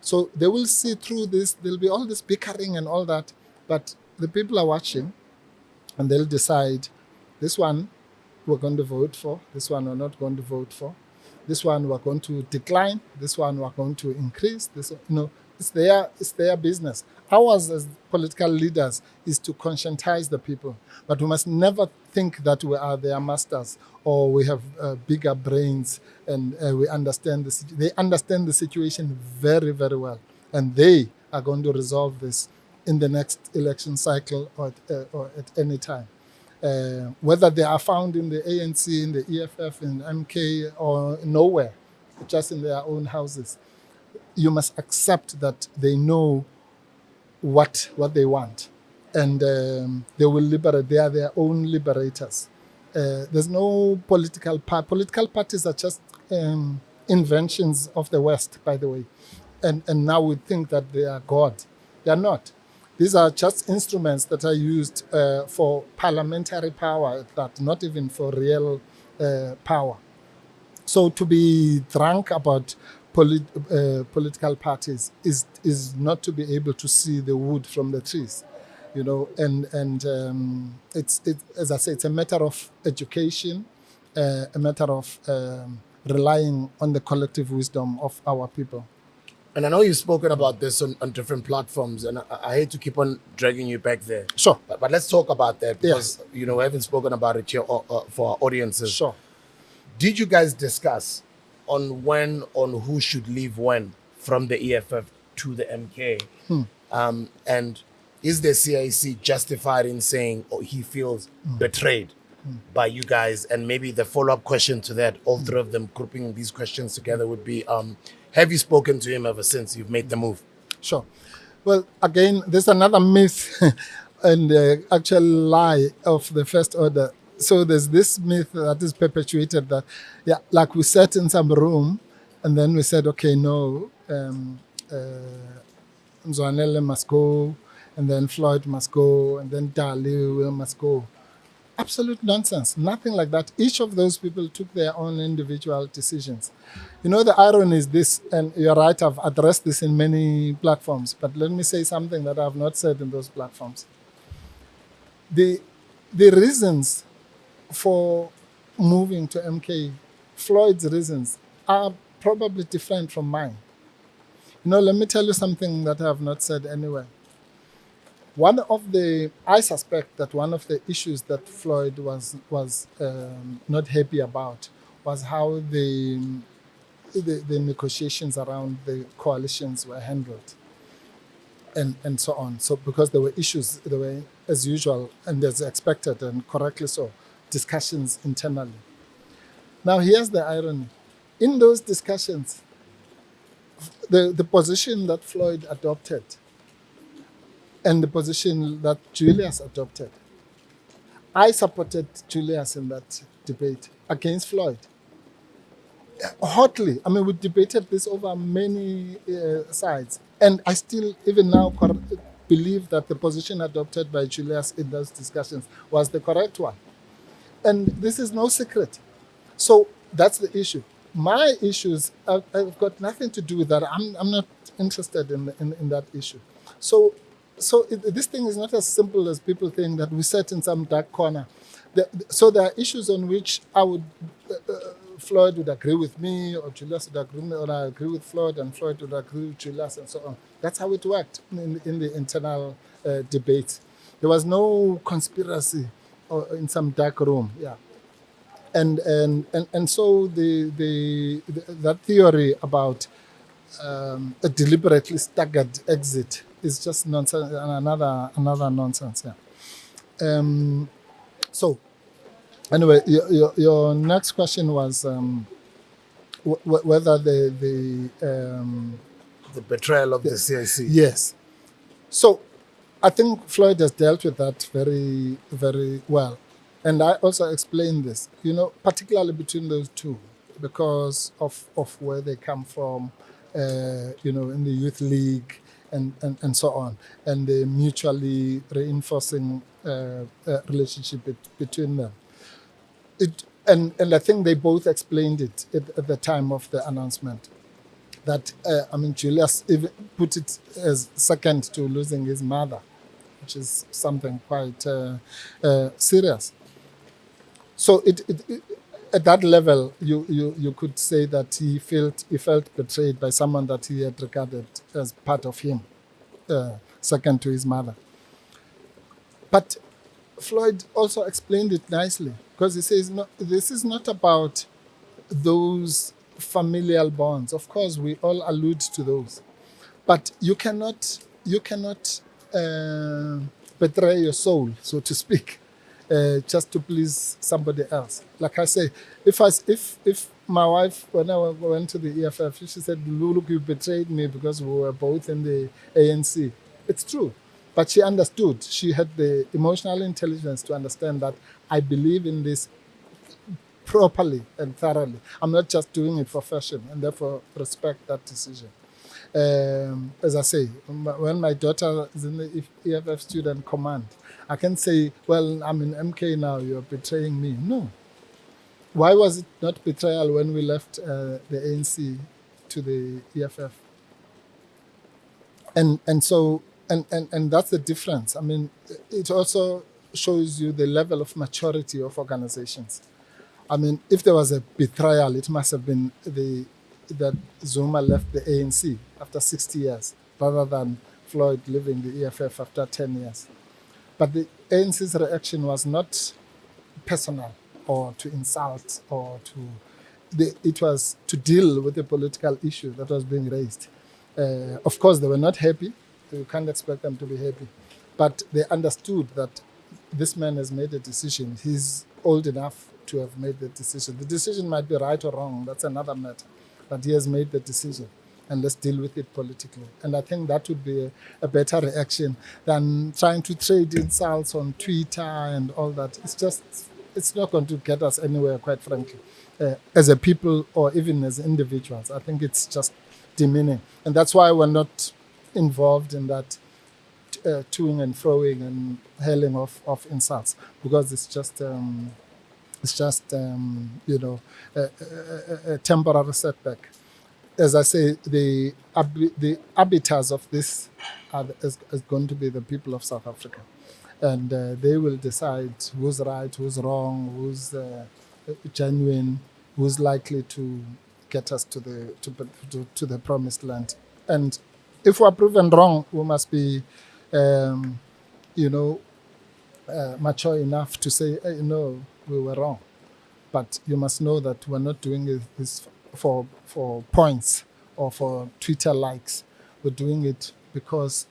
So they will see through this. There'll be all this bickering and all that, but the people are watching, and they'll decide, this one we're going to vote for, this one we're not going to vote for, this one we're going to decline, this one we're going to increase. This, it's their business. Ours as political leaders is to conscientize the people, but we must never think that we are their masters or we have bigger brains and we understand this. They understand the situation very, very well, and they are going to resolve this in the next election cycle or at any time. Whether they are found in the ANC, in the EFF, in MK, or nowhere, just in their own houses, you must accept that they know what they want, and they will liberate. They are their own liberators. There's no political party. Political parties are just inventions of the West, by the way, and now we think that they are God. They are not. These are just instruments that are used for parliamentary power, that not even for real power. So to be drunk about political parties is not to be able to see the wood from the trees, you know. And it's as I say, it's a matter of education, a matter of relying on the collective wisdom of our people. And I know you've spoken about this on different platforms, and I hate to keep on dragging you back there. Sure. But let's talk about that, because Yes. you know, we haven't spoken about it here for our audiences. Sure. Did you guys discuss on who should leave when from the EFF to the MK? And is the CIC justified in saying he feels betrayed by you guys? And maybe the follow-up question to that, all three of them grouping these questions together, would be, have you spoken to him ever since you've made the move? Sure. Well, again, there's another myth and actual lie of the first order. So there's this myth that is perpetuated that, yeah, like we sat in some room and then we said, okay, no, Mzwanele must go, and then Floyd must go, and then DALI must go. Absolute nonsense. Nothing like that. Each of those people took their own individual decisions. You know, the irony is this, and you're right, I've addressed this in many platforms, but let me say something that I've not said in those platforms. The reasons for moving to MK, Floyd's reasons, are probably different from mine. You know, let me tell you something that I have not said anywhere. I suspect that one of the issues that Floyd was not happy about was how the negotiations around the coalitions were handled, and so on. So because there were issues, there were, as usual and as expected, and correctly so, discussions internally. Now here's the irony. In those discussions, the position that Floyd adopted and the position that Julius adopted, I supported Julius in that debate against Floyd. Hotly. I mean, we debated this over many sides. And I still, even now, believe that the position adopted by Julius in those discussions was the correct one. And this is no secret. So that's the issue. My issues have got nothing to do with that. I'm not interested in that issue. So this thing is not as simple as people think, that we sat in some dark corner. So there are issues on which I would, Floyd would agree with me, or Julius would agree with me, or I agree with Floyd, and Floyd would agree with Julius, and so on. That's how it worked in the internal debate. There was no conspiracy or in some dark room. Yeah. And so that theory about a deliberately staggered exit is just nonsense, another nonsense. Yeah. So anyway, your next question was whether the betrayal of the CIC. Yes. So I think Floyd has dealt with that very, very well. And I also explained this, you know, particularly between those two, because of where they come from, you know, in the youth league and so on, and the mutually reinforcing relationship between them. And I think they both explained it at the time of the announcement. That, I mean, Julius even put it as second to losing his mother, which is something quite serious. So at that level, you could say that he felt betrayed by someone that he had regarded as part of him, second to his mother. But Floyd also explained it nicely, because he says, no, this is not about those familial bonds. Of course, we all allude to those, but you cannot betray your soul, so to speak, just to please somebody else. Like I say, if my wife, when I went to the EFF, she said, "Look, you betrayed me because we were both in the ANC." It's true, but she understood. She had the emotional intelligence to understand that I believe in this properly and thoroughly. I'm not just doing it for fashion, and therefore respect that decision. As I say, when my daughter is in the EFF student command, I can say, well, I'm in MK now, you're betraying me. No. Why was it not betrayal when we left the ANC to the EFF? And so that's the difference. I mean, it also shows you the level of maturity of organizations. I mean, if there was a betrayal, it must have been that Zuma left the ANC after 60 years, rather than Floyd leaving the EFF after 10 years. But the ANC's reaction was not personal or to insult or it was to deal with the political issue that was being raised. Of course, they were not happy. You can't expect them to be happy. But they understood that this man has made a decision. He's old enough to have made the decision. The decision might be right or wrong. That's another matter. But he has made the decision. And let's deal with it politically. And I think that would be a better reaction than trying to trade insults on Twitter and all that. It's not going to get us anywhere, quite frankly. As a people or even as individuals, I think it's just demeaning. And that's why we're not involved in that toing and froing and hurling of insults, because it's just a temporary setback. As I say, the arbiters of this is going to be the people of South Africa. And they will decide who's right, who's wrong, who's genuine, who's likely to get us to the promised land. And if we're proven wrong, we must be, mature enough to say, hey, no, we were wrong. But you must know that we're not doing this for points or for Twitter likes. We're doing it because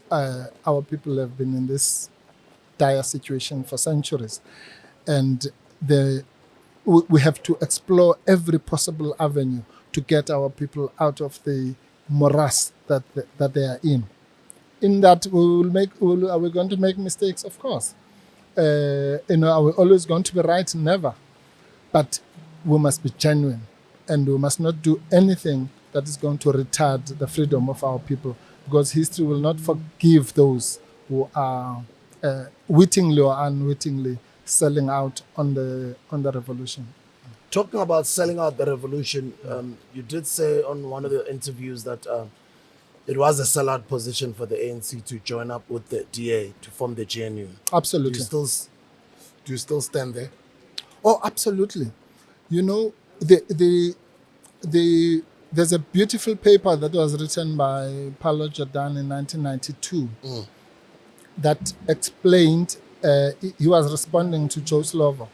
our people have been in this dire situation for centuries. And we have to explore every possible avenue to get our people out of the morass that they are in. In that, are we going to make mistakes? Of course. Are we always going to be right? Never. But we must be genuine, and we must not do anything that is going to retard the freedom of our people, because history will not forgive those who are wittingly or unwittingly selling out on the revolution. Talking about selling out the revolution, you did say on one of the interviews that it was a sellout position for the ANC to join up with the DA to form the GNU. Absolutely. Do you still stand there? Oh, absolutely. There's a beautiful paper that was written by Paulo Jordan in 1992 that explained, he was responding to Joe Slovo,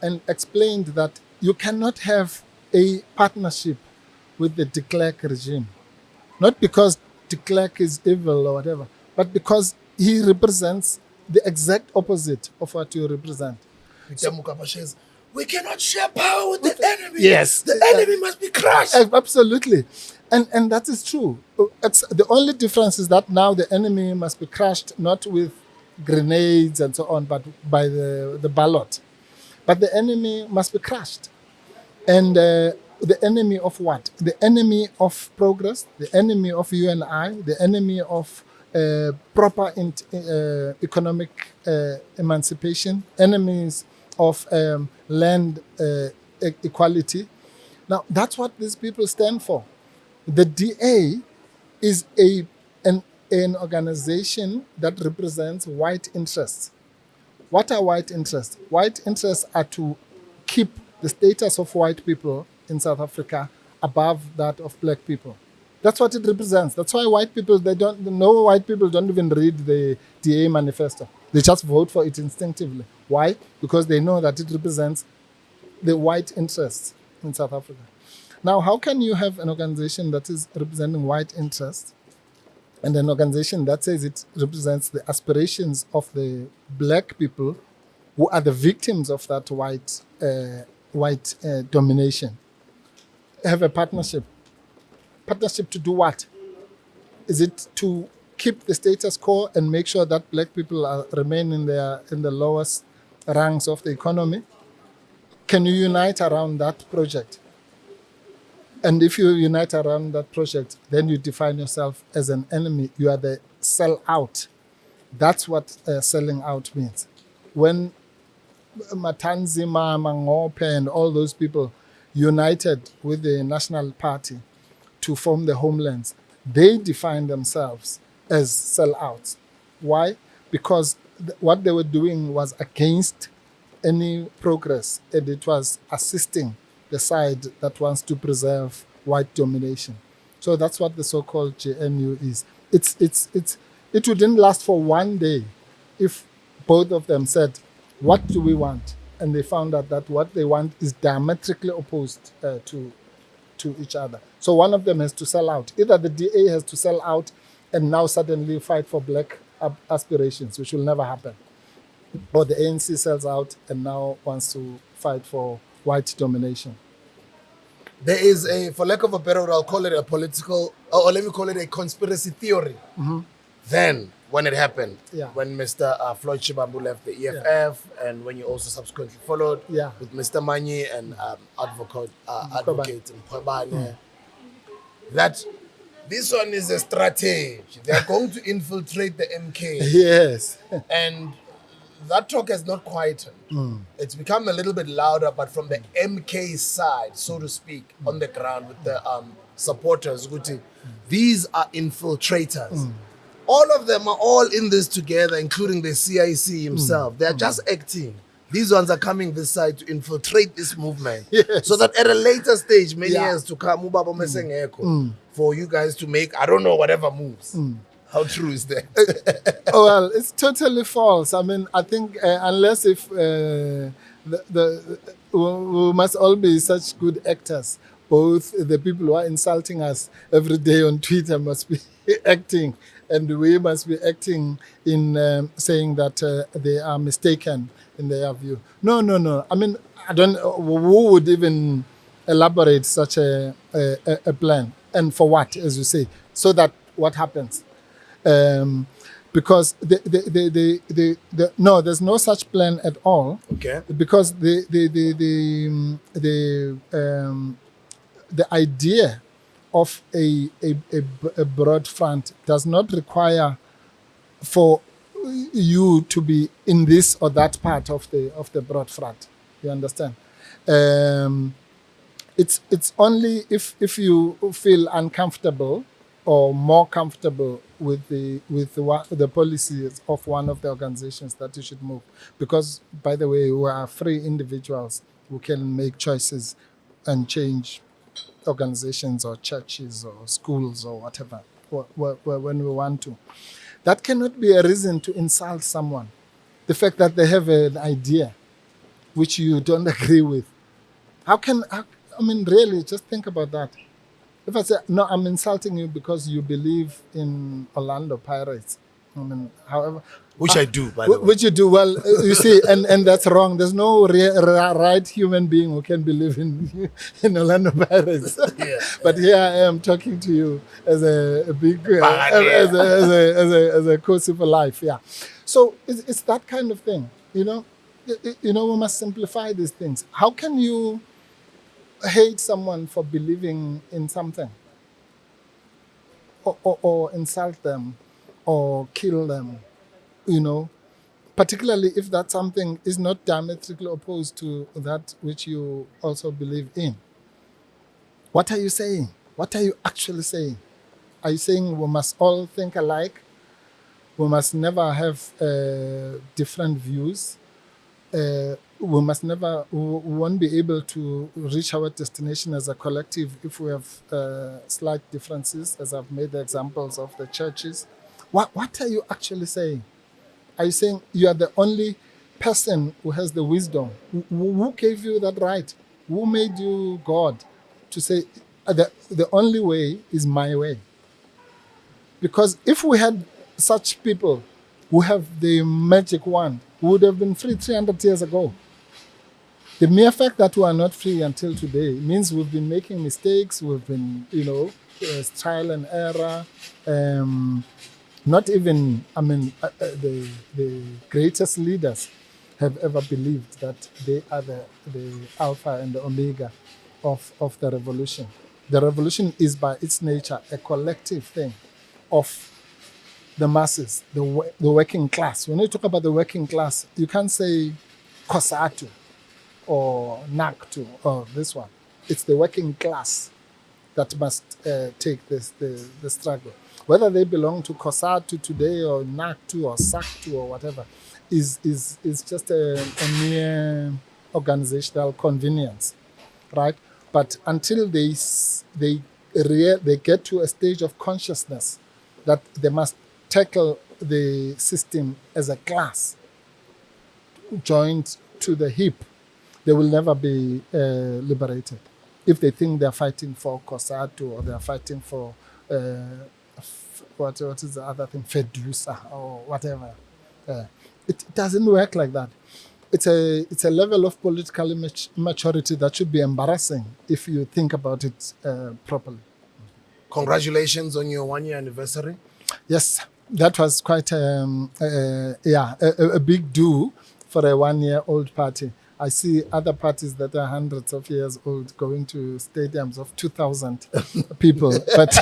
and explained that you cannot have a partnership with the de Klerk regime. Not because de Klerk is evil or whatever, but because he represents the exact opposite of what you represent. We cannot share power with the enemy. Yes. The enemy must be crushed. Absolutely. And that is true. The only difference is that now the enemy must be crushed not with grenades and so on, but by the ballot. But the enemy must be crushed. And the enemy of what? The enemy of progress, the enemy of you and I, the enemy of proper economic emancipation, enemies of land equality. Now, that's what these people stand for. The DA is an organization that represents white interests. What are white interests? White interests are to keep the status of white people in South Africa above that of black people. That's what it represents. That's why white people don't even read the DA manifesto. They just vote for it instinctively. Why? Because they know that it represents the white interests in South Africa. Now, how can you have an organization that is representing white interests and an organization that says it represents the aspirations of the black people who are the victims of that white domination? Have a partnership. Partnership to do what? Is it to keep the status quo and make sure that black people remain in the lowest ranks of the economy? Can you unite around that project? And if you unite around that project, then you define yourself as an enemy. You are the sell out. That's what selling out means. When Matanzima, Mangope, and all those people united with the National Party to form the homelands, they define themselves as sellouts. Why? Because what they were doing was against any progress, and it was assisting the side that wants to preserve white domination. So that's what the so-called JNU is. It wouldn't last for one day if both of them said, what do we want? And they found out that what they want is diametrically opposed to each other. So one of them has to sell out. Either the DA has to sell out and now suddenly fight for black aspirations, which will never happen, or the ANC sells out and now wants to fight for white domination. There is a, for lack of a better word, I'll call it a political, or let me call it a conspiracy theory. Then, when it happened, when Mr. Floyd Shivambu left the EFF, and when you also subsequently followed with Mr. Manyi and advocate Mkhwebane, that this one is a strategy. They're going to infiltrate the MK. Yes. And that talk has not quietened. It's become a little bit louder, but from the MK side, so to speak, on the ground with the supporters, these are infiltrators. All of them are all in this together, including the CIC himself. They're just acting. These ones are coming this side to infiltrate this movement. So that at a later stage, many years to come, for you guys to make, I don't know, whatever moves. How true is that? Well, it's totally false. I mean, I think unless if we must all be such good actors, both the people who are insulting us every day on Twitter must be acting, and we must be acting in saying that they are mistaken in their view. No. I mean, I don't. Who would even elaborate such a plan, and for what, as you say, so that what happens? Because no, there's no such plan at all. Okay. Because the idea of a broad front does not require for you to be in this or that part of the broad front. You understand? It's only if you feel uncomfortable or more comfortable with the policies of one of the organizations that you should move. Because, by the way, we are free individuals who can make choices and change organizations or churches or schools or whatever when we want to. That cannot be a reason to insult someone. The fact that they have an idea which you don't agree with. I mean, really, just think about that. If I say, no, I'm insulting you because you believe in Orlando Pirates. I mean, however... Which I do, by the way. Which you do. Well, you see, and that's wrong. There's no right human being who can believe in Orlando Pirates. But here I am talking to you as a big... as a coach for life, So it's that kind of thing, you know? We must simplify these things. How can you hate someone for believing in something, or insult them, or kill them, particularly if that something is not diametrically opposed to that which you also believe in? What are you saying? What are you actually saying? Are you saying we must all think alike? We must never have different views? We won't be able to reach our destination as a collective if we have slight differences, as I've made the examples of the churches. What are you actually saying? Are you saying you are the only person who has the wisdom? Who gave you that right? Who made you God to say the only way is my way? Because if we had such people who have the magic wand, we would have been free 300 years ago. The mere fact that we are not free until today means we've been making mistakes, we've been, trial and error. Not even, the greatest leaders have ever believed that they are the alpha and the omega of the revolution. The revolution is by its nature a collective thing of the masses, the working class. When you talk about the working class, you can't say COSATU or NACTU or this one. It's the working class that must take the struggle. Whether they belong to COSATU today or NACTU or SACTU or whatever is just a mere organizational convenience, right? But until they get to a stage of consciousness that they must tackle the system as a class, joined to the hip, they will never be liberated. If they think they're fighting for COSATU or they're fighting for what is the other thing, FEDUSA or whatever, it doesn't work like that. It's a level of political maturity that should be embarrassing if you think about it properly. Congratulations on your 1-year anniversary. Yes, that was quite a big do for a 1-year-old party. I see other parties that are hundreds of years old going to stadiums of 2,000 people. But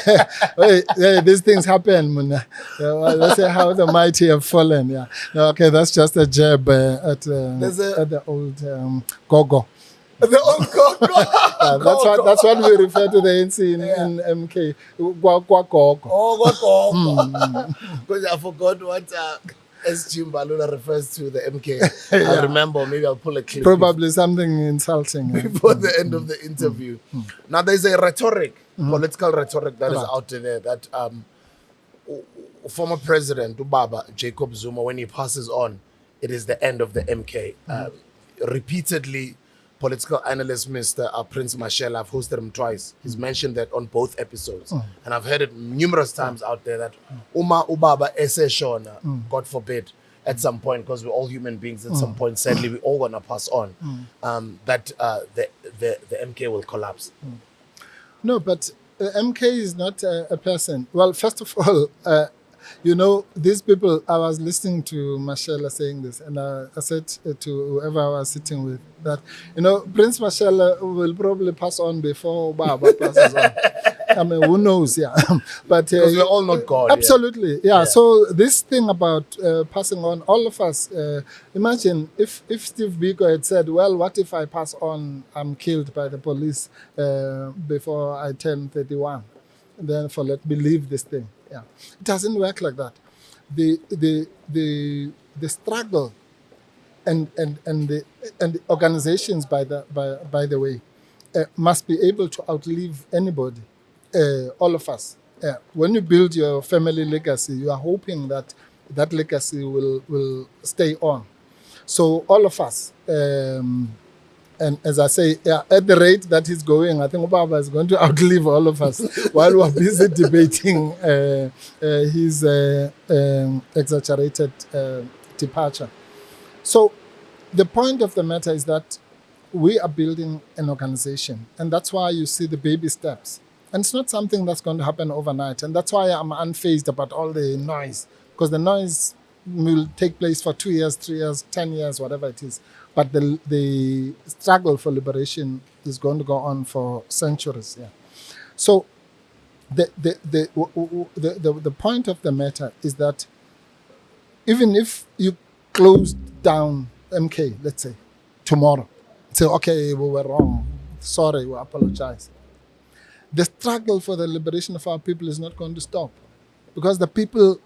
these things happen, Muna. Let's say how the mighty have fallen. Yeah. Okay, that's just a jab at the old Gogo. The old Gogo. That's what we refer to the ANC in MK. Gogo. Oh, because I forgot what SG Mbalula refers to the MK. I remember, maybe I'll pull a clip. Probably something insulting. Before the end of the interview. Now, there's a rhetoric, political rhetoric that is out there that former President Ubaba Jacob Zuma, when he passes on, it is the end of the MK. Repeatedly, political analyst Mr. Prince Mashela, I've hosted him twice. He's mentioned that on both episodes. And I've heard it numerous times out there that Uma Ubaba Ese Shona, God forbid, at some point, because we're all human beings, at some point, sadly, we're all going to pass on, that the MK will collapse. No, but MK is not a person. Well, first of all, you know, these people, I was listening to Mashela saying this, and I said to whoever I was sitting with that, you know, Prince Mashela will probably pass on before Baba passes on. I mean, who knows, yeah. But because we're all not God. Absolutely, yeah. So this thing about passing on, all of us, imagine if Steve Biko had said, well, what if I pass on, I'm killed by the police before I turn 31? Then let me leave this thing. Yeah, it doesn't work like that. The struggle and the organizations, by the way, must be able to outlive anybody. All of us. When you build your family legacy, you are hoping that that legacy will stay on. So all of us. And as I say, at the rate that he's going, I think Obama is going to outlive all of us while we're busy debating his exaggerated departure. So the point of the matter is that we are building an organization, and that's why you see the baby steps. And it's not something that's going to happen overnight. And that's why I'm unfazed about all the noise, because the noise will take place for 2 years, 3 years, 10 years, whatever it is. But the struggle for liberation is going to go on for centuries. Yeah. So the point of the matter is that even if you closed down MK, let's say, tomorrow, say, okay, we were wrong, sorry, we apologize. The struggle for the liberation of our people is not going to stop, because the people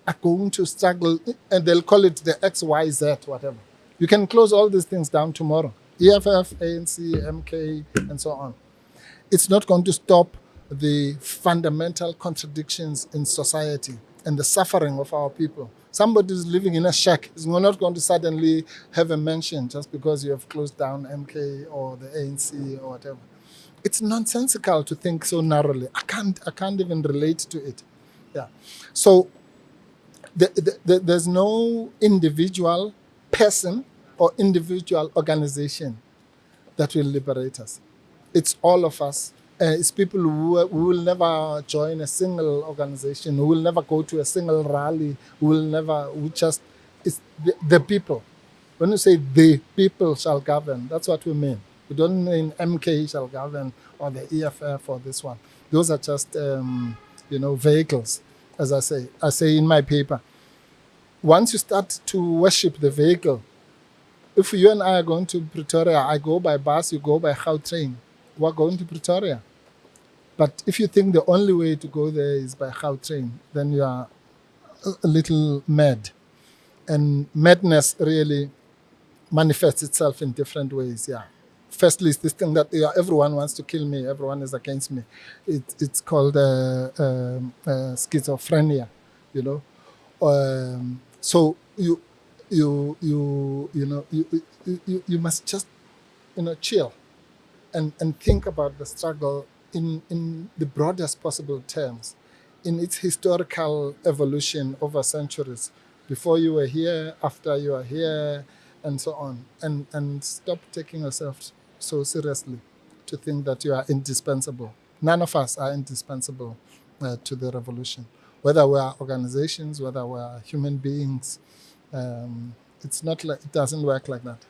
are going to struggle, and they'll call it the XYZ, whatever. You can close all these things down tomorrow. EFF, ANC, MK, and so on. It's not going to stop the fundamental contradictions in society and the suffering of our people. Somebody who's living in a shack is not going to suddenly have a mention just because you have closed down MK or the ANC or whatever. It's nonsensical to think so narrowly. I can't even relate to it. Yeah. So there's no individual person or individual organization that will liberate us. It's all of us. It's people who will never join a single organization, who will never go to a single rally, it's the people. When you say the people shall govern, that's what we mean. We don't mean MK shall govern or the EFF or this one. Those are just, vehicles, as I say. I say in my paper, once you start to worship the vehicle, if you and I are going to Pretoria, I go by bus, you go by Gautrain, we're going to Pretoria. But if you think the only way to go there is by Gautrain, then you are a little mad. And madness really manifests itself in different ways, yeah. Firstly, it's this thing that everyone wants to kill me, everyone is against me. It's called schizophrenia, you know. So you must just chill and think about the struggle in the broadest possible terms, in its historical evolution over centuries, before you were here, after you are here, and so on, and stop taking yourself so seriously to think that you are indispensable. None of us are indispensable to the revolution, whether we are organizations, whether we are human beings. It's not like, it doesn't work like that.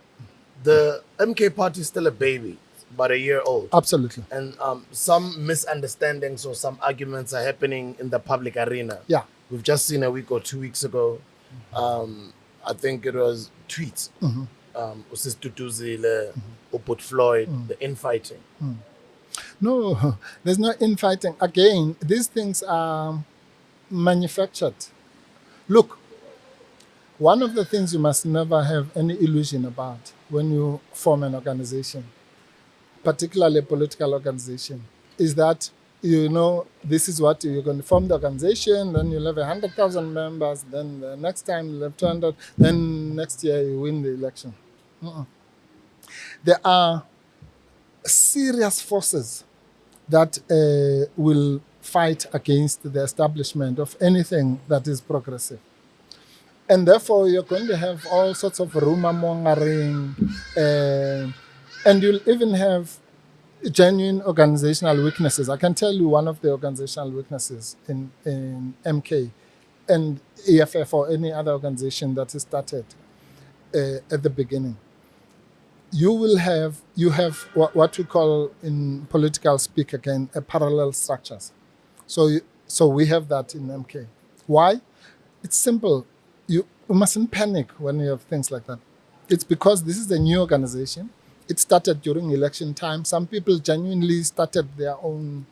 The MK party is still a baby, about a year old. Absolutely. And some misunderstandings or some arguments are happening in the public arena. Yeah. We've just seen a week or 2 weeks ago, I think it was tweets. Usis Tutuzile, Uput Floyd, the infighting. No, there's no infighting. Again, these things are manufactured. Look, one of the things you must never have any illusion about when you form an organization, particularly a political organization, is that this is what you're going to form the organization, then you'll have 100,000 members, then the next time you'll have 200, then next year you win the election. There are serious forces that will fight against the establishment of anything that is progressive. And therefore, you're going to have all sorts of rumor mongering, and you'll even have genuine organizational weaknesses. I can tell you one of the organizational weaknesses in MK and EFF or any other organization that is started at the beginning. You have what we call in political speak again, parallel structures. So we have that in MK. Why? It's simple. You mustn't panic when you have things like that. It's because this is a new organization. It started during election time. Some people genuinely started their own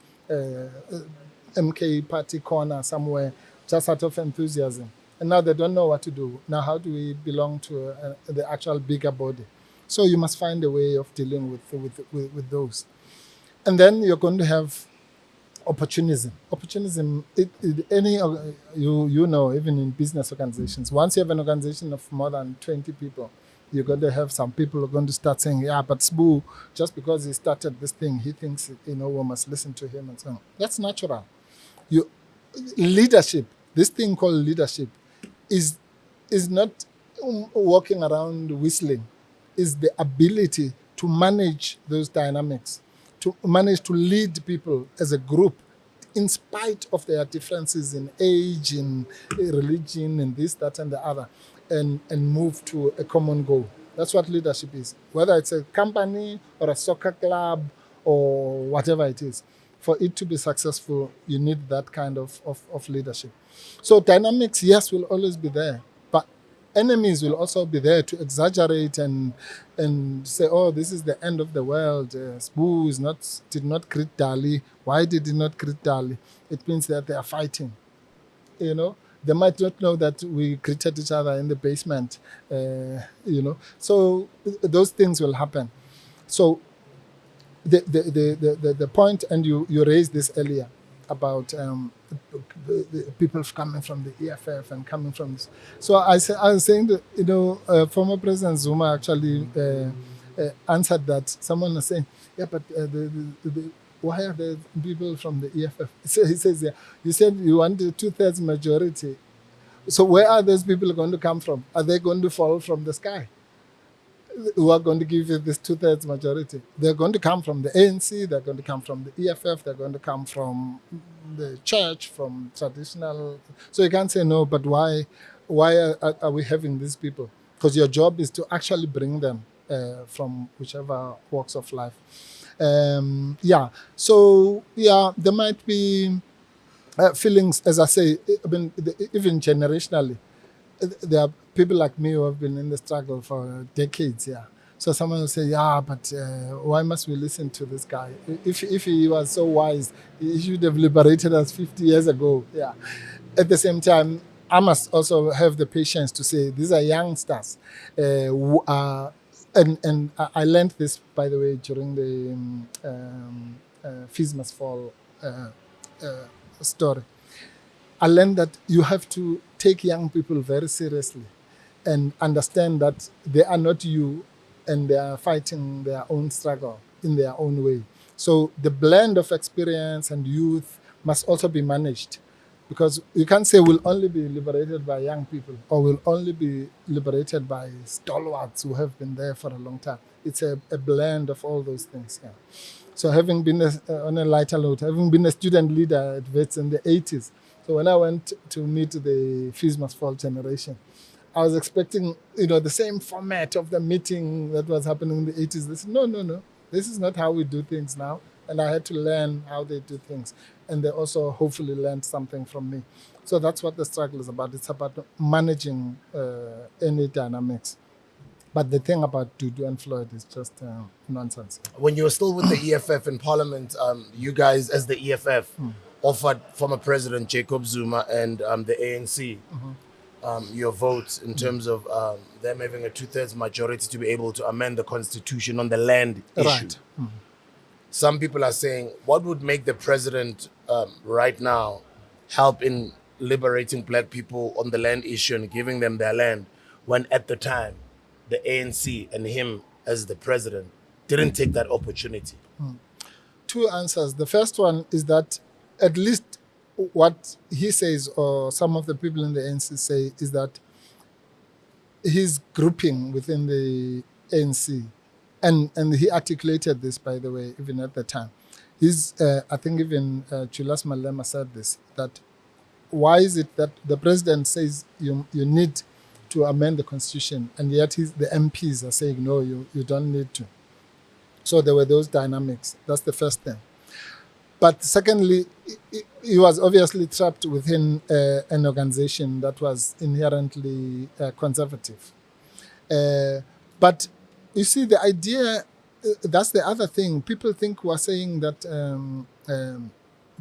MK party corner somewhere just out of enthusiasm. And now they don't know what to do. Now, how do we belong to the actual bigger body? So you must find a way of dealing with those. And then you're going to have opportunism. Opportunism, even in business organizations, once you have an organization of more than 20 people, you're going to have some people who are going to start saying, yeah, but Sbu, just because he started this thing, he thinks, we must listen to him and so on. That's natural. Leadership, this thing called leadership, is not walking around whistling, is the ability to manage those dynamics, to manage to lead people as a group in spite of their differences in age, in religion, and this, that, and the other, and move to a common goal. That's what leadership is. Whether it's a company or a soccer club or whatever it is, for it to be successful, you need that kind of leadership. So dynamics, yes, will always be there, but enemies will also be there to exaggerate and say, oh, this is the end of the world. Sbu did not greet DALI. Why did he not greet DALI? It means that they are fighting. They might not know that we greeted each other in the basement. So those things will happen. So the point, and you raised this earlier about the people coming from the EFF and coming from this. So I was saying that, former President Zuma actually answered that. Someone was saying, yeah, but why are the people from the EFF? So he says, yeah, you said you want a 2/3 majority. So where are those people going to come from? Are they going to fall from the sky? Who are going to give you this 2/3 majority? They're going to come from the ANC, they're going to come from the EFF, they're going to come from the church, from traditional. So you can't say no, but why are we having these people? Because your job is to actually bring them from whichever walks of life. So there might be feelings, as I say, I mean, even generationally, there are people like me who have been in the struggle for decades. So someone will say, but why must we listen to this guy? If he was so wise, he should have liberated us 50 years ago. At the same time, I must also have the patience to say these are youngsters who are, and I learned this, by the way, during the Fees Must Fall story. I learned that you have to take young people very seriously and understand that they are not you and they are fighting their own struggle in their own way. So the blend of experience and youth must also be managed, because you can't say we'll only be liberated by young people or we'll only be liberated by stalwarts who have been there for a long time. It's a blend of all those things. So having been on a lighter note, having been a student leader at VETS in the 80s, so when I went to meet the Fees Must Fall generation, I was expecting, the same format of the meeting that was happening in the 80s. They said, no, this is not how we do things now. And I had to learn how they do things. And they also hopefully learned something from me. So that's what the struggle is about. It's about managing any dynamics. But the thing about Dudu and Floyd is just nonsense. When you were still with the EFF in Parliament, you guys, as the EFF, offered former President Jacob Zuma and the ANC your vote in terms of them having a 2/3 majority to be able to amend the Constitution on the land issue. Right. Some people are saying, what would make the president right now help in liberating black people on the land issue and giving them their land, when at the time the ANC and him as the president didn't take that opportunity? Two answers. The first one is that at least what he says, or some of the people in the ANC say, is that his grouping within the ANC, and he articulated this, by the way, even at the time. I think even Julius Malema said this, that why is it that the president says you need to amend the Constitution, and yet the MPs are saying, no, you don't need to. So there were those dynamics. That's the first thing. But secondly, he was obviously trapped within an organization that was inherently conservative. But you see, the idea, that's the other thing. People who are saying that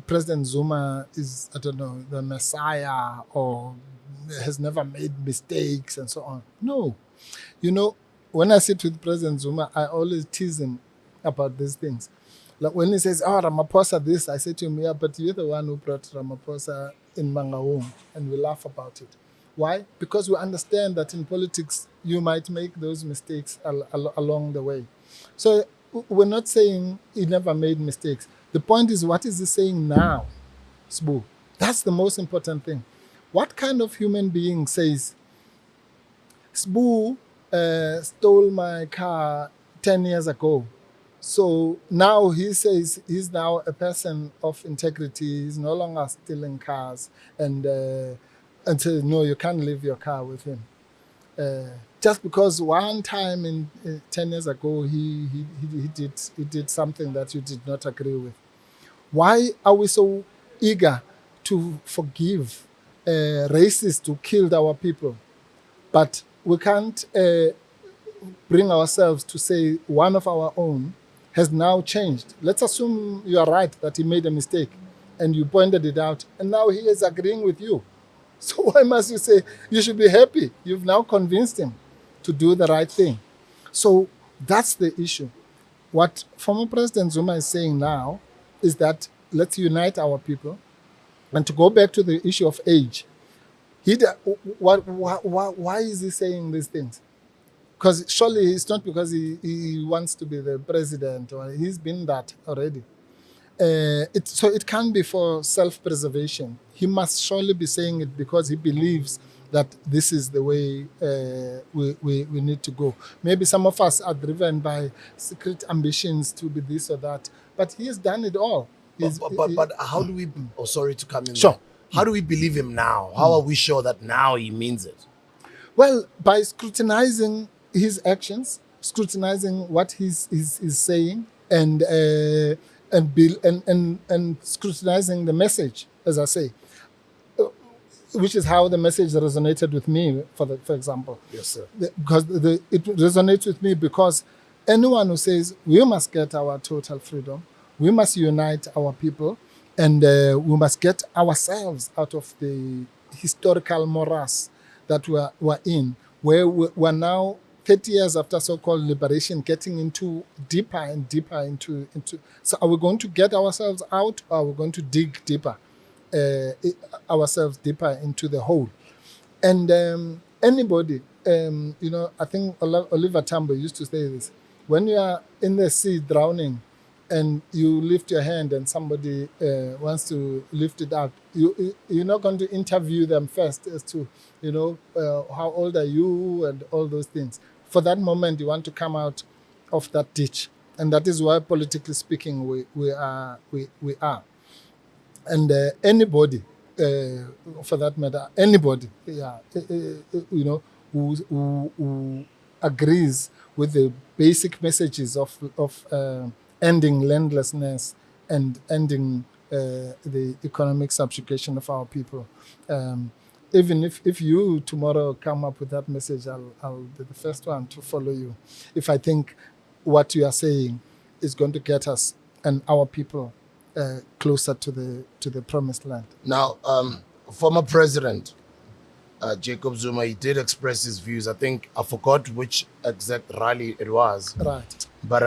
President Zuma is, I don't know, the Messiah or has never made mistakes and so on. No. When I sit with President Zuma, I always tease him about these things. Like when he says, Ramaphosa this, I say to him, but you're the one who brought Ramaphosa in Mangaung, and we laugh about it. Why? Because we understand that in politics, you might make those mistakes along the way. So we're not saying he never made mistakes. The point is, what is he saying now, Sbu? That's the most important thing. What kind of human being says, Sbu stole my car 10 years ago, so now he says he's now a person of integrity, he's no longer stealing cars, and say, no, you can't leave your car with him. Just because one time 10 years ago he did something that you did not agree with. Why are we so eager to forgive racists who killed our people, but we can't bring ourselves to say one of our own has now changed? Let's assume you are right, that he made a mistake and you pointed it out, and now he is agreeing with you. So why must you say you should be happy? You've now convinced him to do the right thing. So that's the issue. What former President Zuma is saying now is that let's unite our people. And to go back to the issue of age, why is he saying these things? Because surely it's not because he wants to be the president, or he's been that already. So it can't be for self-preservation. He must surely be saying it because he believes that this is the way we need to go. Maybe some of us are driven by secret ambitions to be this or that, but he has done it all. But how do we, sorry to come in Sure. there. How do we believe him now? How are we sure that now he means it? Well, by scrutinizing his actions, scrutinizing what he's saying, and scrutinizing the message, as I say, which is how the message resonated with me, for example. Yes, sir. Because it resonates with me because anyone who says we must get our total freedom, we must unite our people, and we must get ourselves out of the historical morass that we're in, where we're now 30 years after so-called liberation, getting into deeper and deeper into. So are we going to get ourselves out, or are we going to dig deeper? Ourselves deeper into the hole. And anybody, I think Oliver Tambo used to say this: when you are in the sea drowning and you lift your hand and somebody wants to lift it up, you're not going to interview them first as to, how old are you and all those things. For that moment, you want to come out of that ditch. And that is why, politically speaking, we are. And anybody, for that matter, anybody, who agrees with the basic messages of ending landlessness and ending the economic subjugation of our people. Even if you tomorrow come up with that message, I'll be the first one to follow you. If I think what you are saying is going to get us and our people closer to the promised land. Now, former president Jacob Zuma, he did express his views. I think I forgot which exact rally it was. Right. But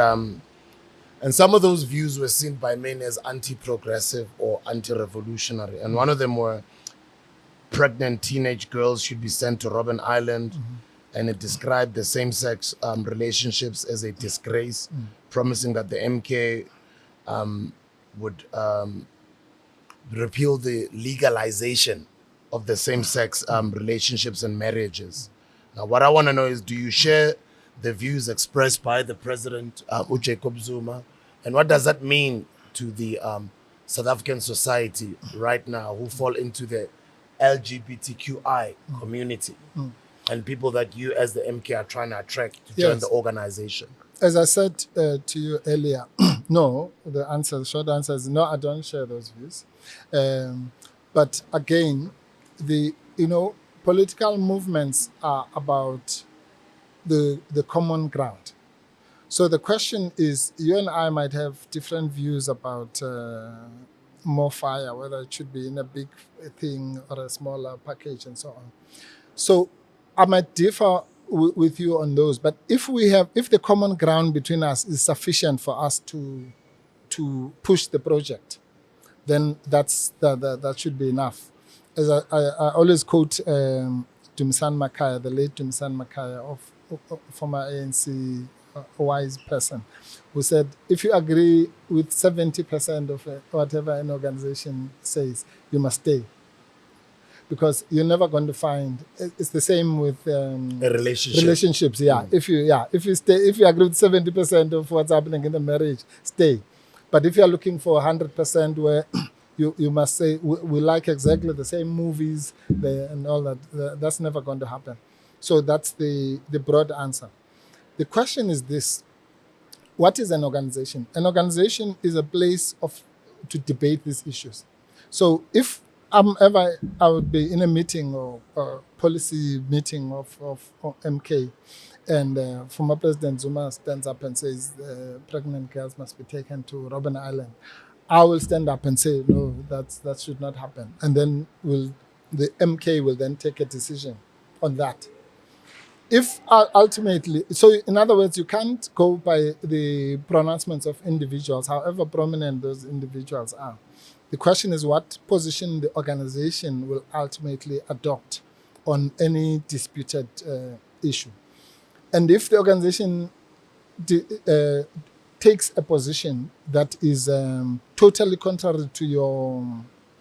and some of those views were seen by many as anti-progressive or anti-revolutionary. And one of them were pregnant teenage girls should be sent to Robben Island. Mm-hmm. And it described the same-sex relationships as a disgrace, promising that the MK would repeal the legalization of the same-sex relationships and marriages. Now, what I want to know is, do you share the views expressed by the president, Jacob Zuma? And what does that mean to the South African society right now who fall into the LGBTQI community and people that you as the MK are trying to attract to join the organization? As I said to you earlier, no, the short answer is no, I don't share those views. But again, political movements are about the common ground. So the question is, you and I might have different views about more fire, whether it should be in a big thing or a smaller package and so on. So I might differ with you on those, but if the common ground between us is sufficient for us to push the project, then that should be enough. As I always quote Dumisani Makhaya, the late Dumisani Makhaya, of former ANC wise person, who said, if you agree with 70% of whatever an organization says, you must stay. Because you're never going to find. It's the same with relationships. Yeah, if you agree with 70% of what's happening in the marriage, stay. But if you're looking for 100%, where you must say we like exactly the same movies and all that, that's never going to happen. So that's the broad answer. The question is this: what is an organization? An organization is a place to debate these issues. So if I would be in a meeting or policy meeting of MK, and former President Zuma stands up and says pregnant girls must be taken to Robben Island, I will stand up and say, no, that should not happen. And then the MK will then take a decision on that. If ultimately, so in other words, you can't go by the pronouncements of individuals, however prominent those individuals are. The question is what position the organization will ultimately adopt on any disputed issue. And if the organization takes a position that is totally contrary to your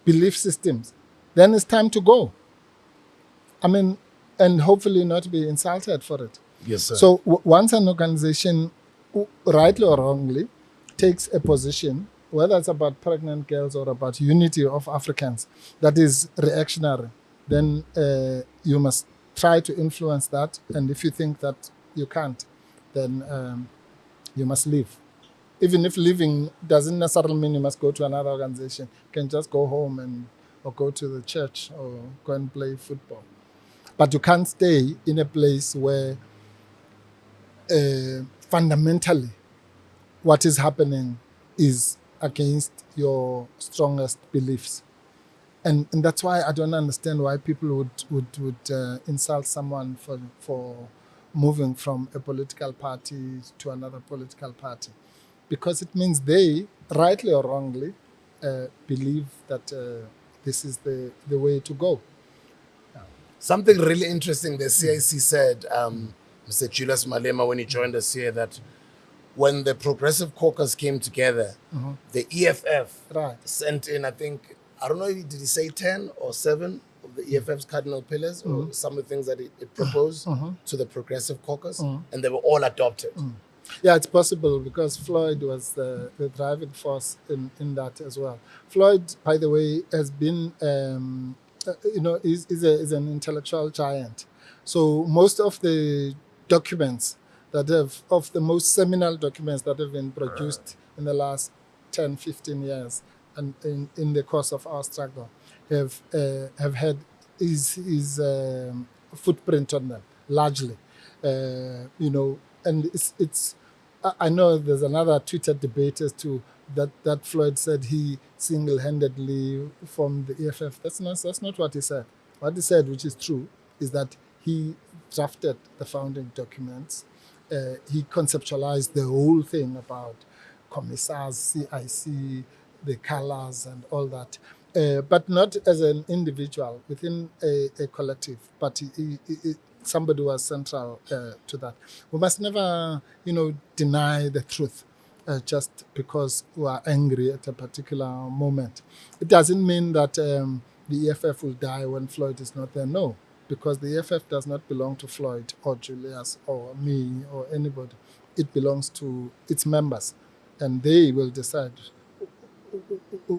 belief systems, then it's time to go. I mean, and hopefully not be insulted for it. Yes, sir. So once an organization, rightly or wrongly, takes a position, whether it's about pregnant girls or about unity of Africans, that is reactionary, then you must try to influence that. And if you think that you can't, then you must leave. Even if leaving doesn't necessarily mean you must go to another organization. You can just go home or go to the church or go and play football. But you can't stay in a place where fundamentally what is happening is against your strongest beliefs. And that's why I don't understand why people would insult someone for moving from a political party to another political party. Because it means they, rightly or wrongly, believe that this is the way to go. Something really interesting the CIC said, Mr. Julius Malema, when he joined us here, that when the Progressive Caucus came together, the EFF sent in, I think, I don't know, did he say 10 or 7 of the EFF's cardinal pillars or some of the things that it proposed to the Progressive Caucus, and they were all adopted. Yeah, it's possible because Floyd was the driving force in that as well. Floyd, by the way, has been, is an intellectual giant. So most of the documents of the most seminal documents that have been produced in the last 10, 15 years and in the course of our struggle have had his footprint on them, largely. And it's I know there's another Twitter debate as to that Floyd said he single-handedly formed the EFF. That's not what he said. What he said, which is true, is that he drafted the founding documents. He conceptualized the whole thing about commissars, CIC, the colors and all that, but not as an individual within a collective, but somebody was central to that. We must never, deny the truth just because we are angry at a particular moment. It doesn't mean that the EFF will die when Floyd is not there. No, because the EFF does not belong to Floyd or Julius or me or anybody. It belongs to its members, and they will decide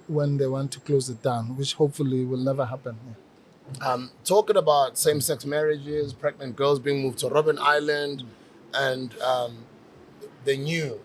when they want to close it down, which hopefully will never happen. Talking about same-sex marriages, pregnant girls being moved to Robben Island, and the new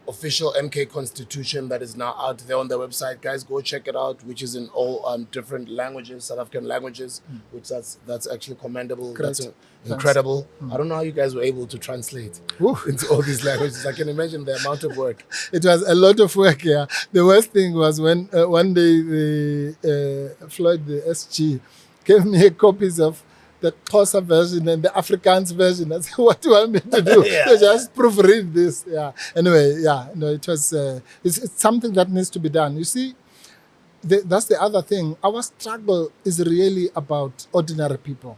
official MK Constitution that is now out there on their website. Guys, go check it out, which is in all different languages, South African languages, which that's actually commendable. Great. That's incredible. I don't know how you guys were able to translate into all these languages. I can imagine the amount of work. It was a lot of work, yeah. The worst thing was when one day the Floyd, the SG, gave me copies of the Xhosa version and the Afrikaans version. I said, what do you want me to do? So just proofread this. Yeah. Anyway, it was, it's something that needs to be done. You see, that's the other thing. Our struggle is really about ordinary people.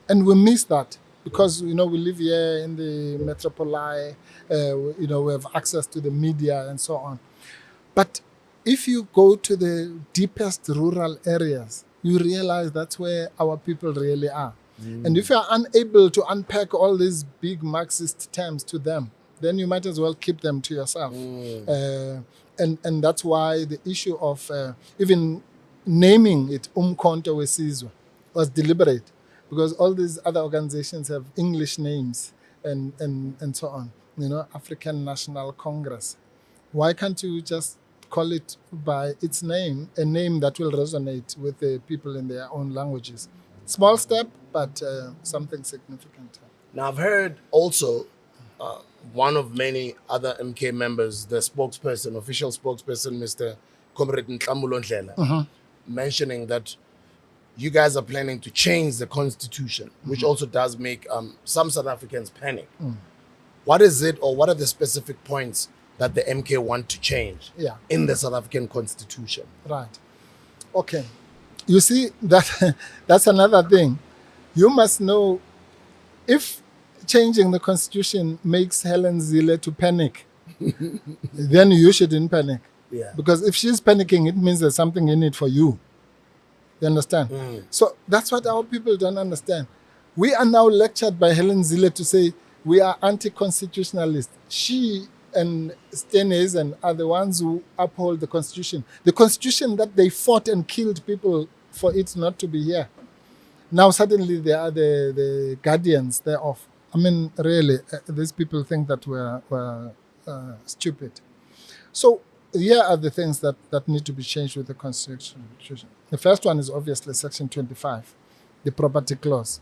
And we miss that because, we live here in the metropoli, we have access to the media and so on. But if you go to the deepest rural areas, you realize that's where our people really are. And if you're unable to unpack all these big Marxist terms to them, then you might as well keep them to yourself. And that's why the issue of even naming it Umkhonto Wesizwe was deliberate, because all these other organizations have English names and so on. African National Congress. Why can't you just call it by its name, a name that will resonate with the people in their own languages? Small step, but something significant. Now, I've heard also one of many other MK members, the spokesperson, official spokesperson, Mr. Comrade Nhlamulo Ndlela, mentioning that you guys are planning to change the constitution, which also does make some South Africans panic. What is it, or what are the specific points that the MK want to change in the South African constitution? Right. Okay. You see, that's another thing. You must know, if changing the constitution makes Helen Zille to panic, then you shouldn't panic. Yeah. Because if she's panicking, it means there's something in it for you. You understand? So that's what our people don't understand. We are now lectured by Helen Zille to say we are anti-constitutionalist. She and Steenhuisen are the ones who uphold the constitution. The constitution that they fought and killed people for it not to be here. Now suddenly they are the guardians thereof. I mean, really, these people think that we're stupid. So here are the things that need to be changed with the Constitution. The first one is obviously Section 25, the property clause,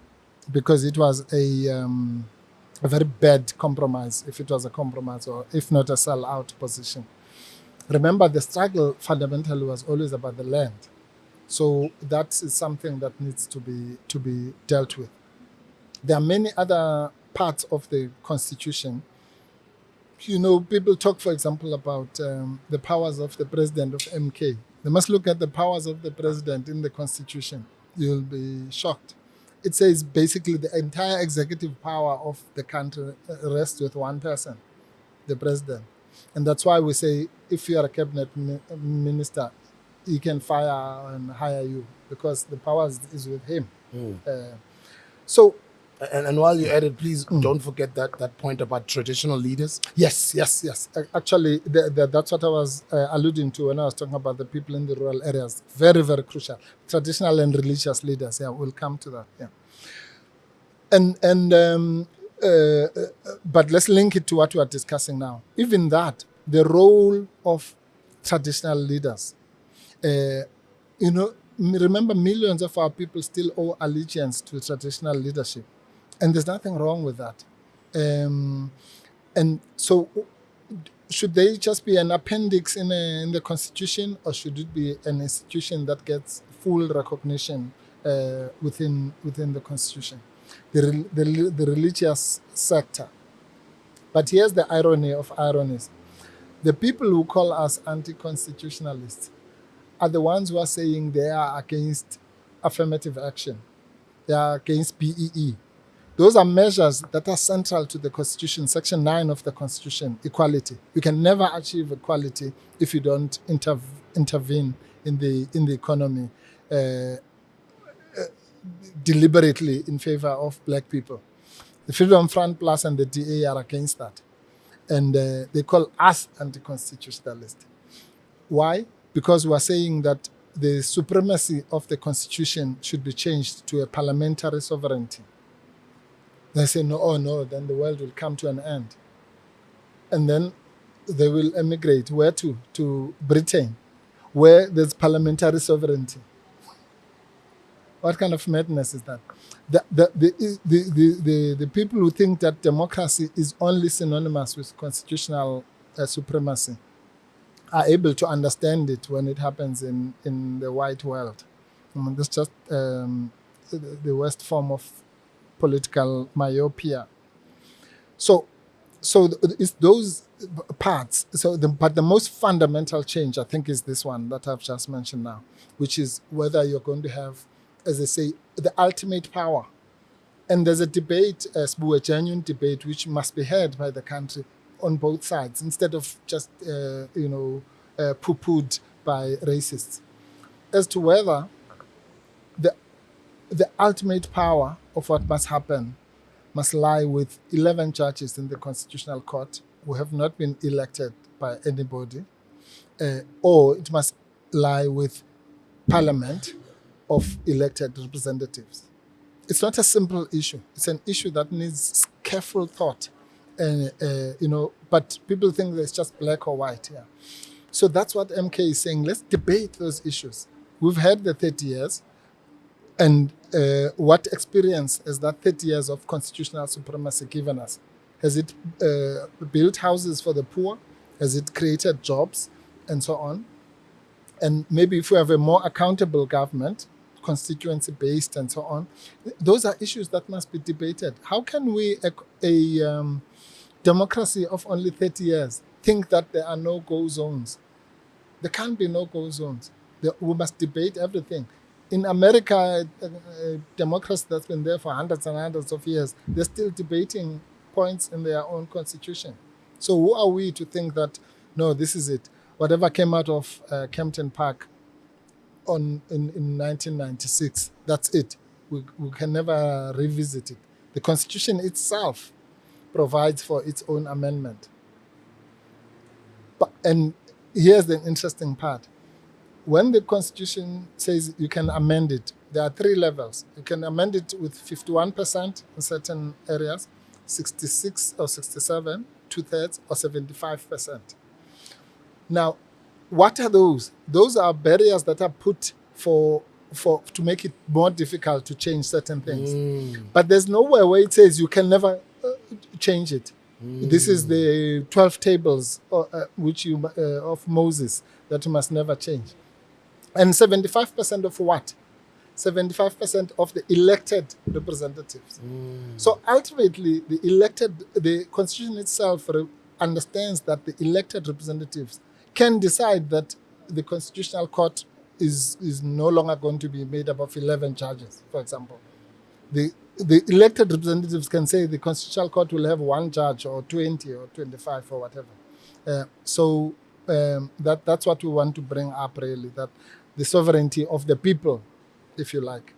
because it was a very bad compromise, if it was a compromise, or if not a sell-out position. Remember, the struggle fundamentally was always about the land. So that is something that needs to be dealt with. There are many other parts of the Constitution. You know, people talk, for example, about the powers of the president of MK. They must look at the powers of the president in the Constitution. You'll be shocked. It says basically the entire executive power of the country rests with one person, the president. And that's why we say if you are a cabinet minister, he can fire and hire you because the power is with him. So And while you're at it, please don't forget that point about traditional leaders. Yes. Actually, that's what I was alluding to when I was talking about the people in the rural areas. Very, very crucial. Traditional and religious leaders. Yeah, we'll come to that. Yeah. But let's link it to what we are discussing now. Even that, the role of traditional leaders. Remember, millions of our people still owe allegiance to traditional leadership. And there's nothing wrong with that. And so should they just be an appendix in the Constitution, or should it be an institution that gets full recognition within the Constitution? The religious sector. But here's the irony of ironies. The people who call us anti-constitutionalists are the ones who are saying they are against affirmative action. They are against BEE. Those are measures that are central to the Constitution, Section 9 of the Constitution, equality. You can never achieve equality if you don't intervene in the economy deliberately in favor of black people. The Freedom Front Plus and the DA are against that. And they call us anti-constitutionalist. Why? Because we are saying that the supremacy of the Constitution should be changed to a parliamentary sovereignty. They say, no, then the world will come to an end. And then they will emigrate. Where to? To Britain, where there's parliamentary sovereignty. What kind of madness is that? The people who think that democracy is only synonymous with constitutional supremacy are able to understand it when it happens in the white world. That's just the worst form of political myopia. So it's those parts. But the most fundamental change, I think, is this one that I've just mentioned now, which is whether you're going to have, as I say, the ultimate power. And there's a debate, a genuine debate, which must be heard by the country on both sides, instead of just, poo-pooed by racists, as to whether the ultimate power of what must happen must lie with 11 judges in the Constitutional Court who have not been elected by anybody, or it must lie with Parliament of elected representatives. It's not a simple issue. It's an issue that needs careful thought, but people think that it's just black or white. Yeah. So that's what MK is saying. Let's debate those issues. We've had the 30 years, and what experience has that 30 years of constitutional supremacy given us? Has it built houses for the poor? Has it created jobs? And so on. And maybe if we have a more accountable government, constituency-based and so on, those are issues that must be debated. How can we, a democracy of only 30 years, think that there are no-go zones? There can't be no-go zones. We must debate everything. In America, a democracy that's been there for hundreds and hundreds of years, they're still debating points in their own constitution. So who are we to think that, no, this is it? Whatever came out of Kempton Park in 1996, that's it. We can never revisit it. The Constitution itself provides for its own amendment. And here's the interesting part. When the Constitution says you can amend it, there are 3 levels. You can amend it with 51% in certain areas, 66 or 67, 2/3 or 75%. Now, what are those? Those are barriers that are put to make it more difficult to change certain things. But there's nowhere where it says you can never change it. This is the 12 tables of Moses that you must never change. And 75% of what? 75% of the elected representatives. So ultimately, the Constitution itself understands that the elected representatives can decide that the Constitutional Court is no longer going to be made up of 11 judges, for example. The elected representatives can say the Constitutional Court will have one judge or 20 or 25 or whatever. That's what we want to bring up, really, that the sovereignty of the people, if you like.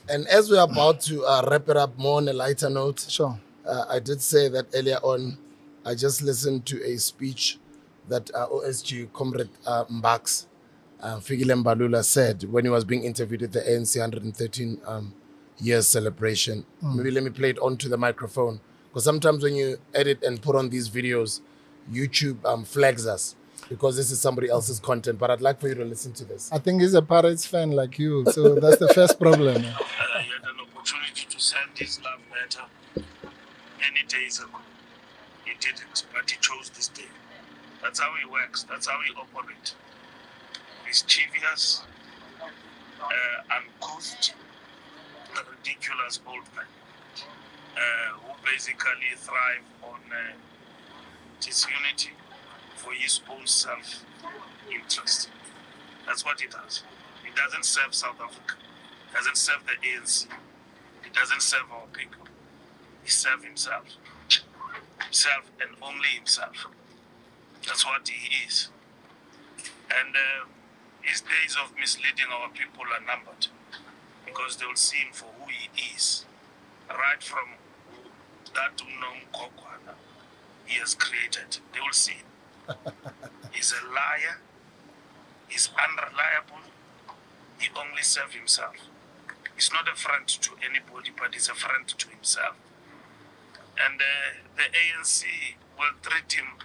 And as we're about to wrap it up more on a lighter note, sure. I did say that earlier on, I just listened to a speech that OSG Comrade Mbax, Mbalula, said when he was being interviewed at the ANC 113 years celebration. Maybe let me play it onto the microphone, because sometimes when you edit and put on these videos, YouTube flags us because this is somebody else's content. But I'd like for you to listen to this. I think he's a Pirates fan like you, so that's the first problem. You had an opportunity to send his love letter many days ago. He didn't, but he chose this day. That's how he works. That's how he operates. Mischievous, uncouth, ridiculous old men who basically thrive on disunity for his own self-interest. That's what he does. He doesn't serve South Africa. He doesn't serve the ANC. He doesn't serve our people. He serves himself. Himself and only himself. That's what he is. And his days of misleading our people are numbered, because they will see him for who he is. Right from that Kokwana he has created. They will see him. He's a liar. He's unreliable. He only serves himself. He's not a friend to anybody, but he's a friend to himself. And the ANC will treat him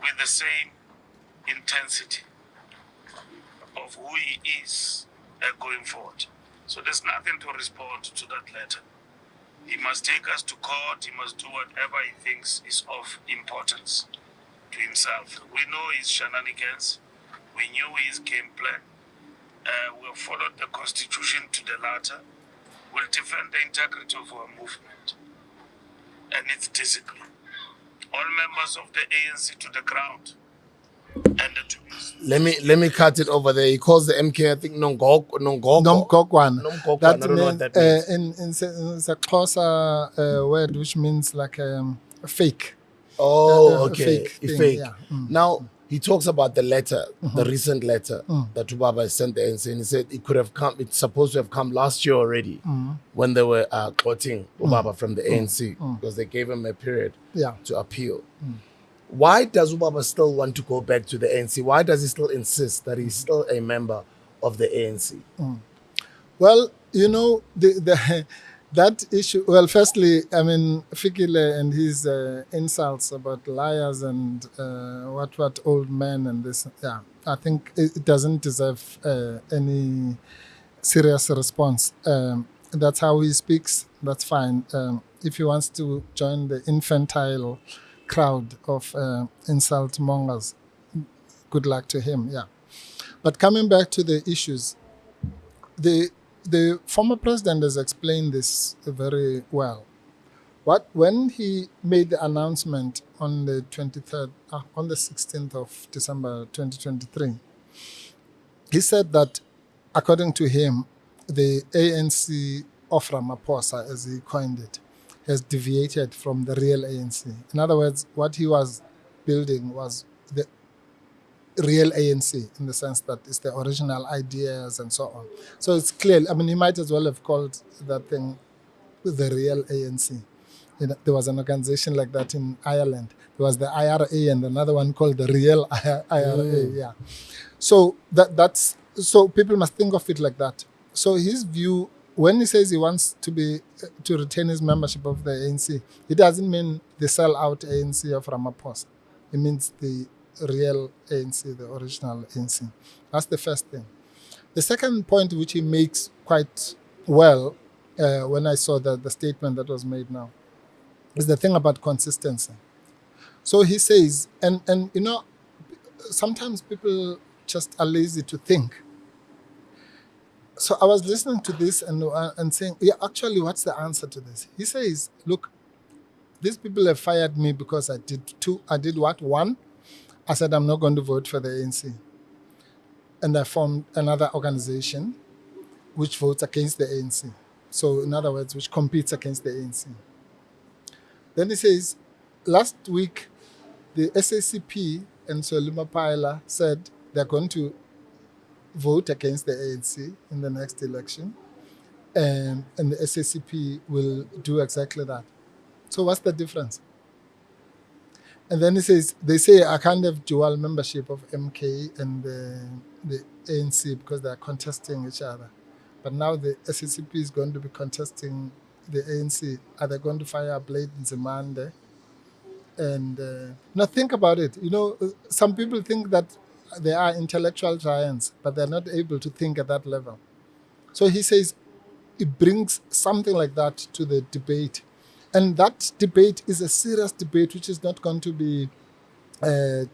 with the same intensity of who he is going forward. So there's nothing to respond to that letter. He must take us to court. He must do whatever he thinks is of importance to himself. We know his shenanigans. We knew his game plan. We have followed the Constitution to the latter. We'll defend the integrity of our movement and its discipline. All members of the ANC to the ground. And let me cut it over there. He calls the MK, I think, Nomgogwana. I don't know what that means. It's a closer word which means like fake. Oh, okay. Fake. Yeah. Now, he talks about the letter, the recent letter that Ubaba sent the ANC, and he said it could have come, it's supposed to have come last year already when they were quoting Ubaba from the ANC, because they gave him a period to appeal. Why does Ubaba still want to go back to the ANC? Why does he still insist that he's still a member of the ANC? Well, you know, that issue, well, firstly, I mean, Fikile and his insults about liars and what old men and this, I think it doesn't deserve any serious response. That's how he speaks, that's fine. If he wants to join the infantile crowd of insult mongers, good luck to him, But coming back to the issues, the former president has explained this very well. When he made the announcement on the 16th of December 2023, he said that, according to him, the ANC of Ramaphosa, as he coined it, has deviated from the real ANC. In other words, what he was building was the real ANC, in the sense that it's the original ideas and so on. So it's clear. I mean, he might as well have called that thing the real ANC. You know, there was an organization like that in Ireland. There was the IRA and another one called the real IRA. So so people must think of it like that. So his view when he says he wants to retain his membership of the ANC, it doesn't mean the sell-out ANC of Ramaphosa. It means the real ANC, the original ANC. That's the first thing. The second point, which he makes quite well when I saw the statement that was made now, is the thing about consistency. So he says, and you know, sometimes people just are lazy to think. So I was listening to this and saying, yeah, actually, what's the answer to this? He says, look, these people have fired me because I did what? One, I said I'm not going to vote for the ANC. And I formed another organization which votes against the ANC. So in other words, which competes against the ANC. Then he says, last week, the SACP and Solima Paila said they're going to vote against the ANC in the next election, and the SACP will do exactly that. So what's the difference? And then he says, they say I can't have dual membership of MK and the ANC because they're contesting each other. But now the SACP is going to be contesting the ANC. Are they going to fire a blade in Zuma? And now think about it. You know, some people think that they are intellectual giants, but they're not able to think at that level. So he says it brings something like that to the debate. And that debate is a serious debate which is not going to be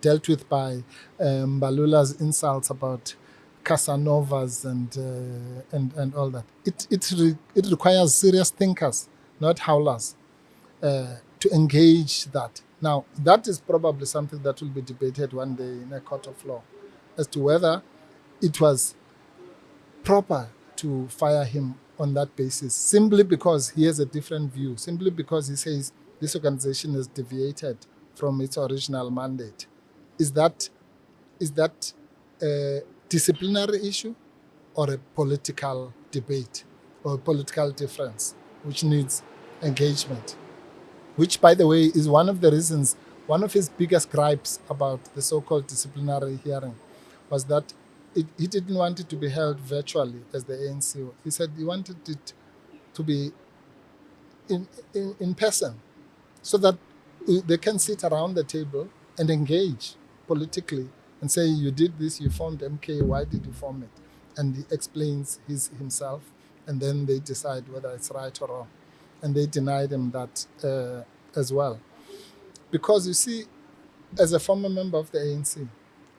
dealt with by Mbalula's insults about Casanovas and all that. It requires serious thinkers, not howlers, to engage that. Now, that is probably something that will be debated one day in a court of law as to whether it was proper to fire him on that basis, simply because he has a different view, simply because he says this organization has deviated from its original mandate. Is that a disciplinary issue or a political debate or a political difference which needs engagement? Which, by the way, is one of the reasons, one of his biggest gripes about the so-called disciplinary hearing was that he didn't want it to be held virtually as the ANC. He said he wanted it to be in person so that they can sit around the table and engage politically and say, you did this, you formed MK, why did you form it? And he explains himself, and then they decide whether it's right or wrong. And they denied him that as well. Because you see, as a former member of the ANC,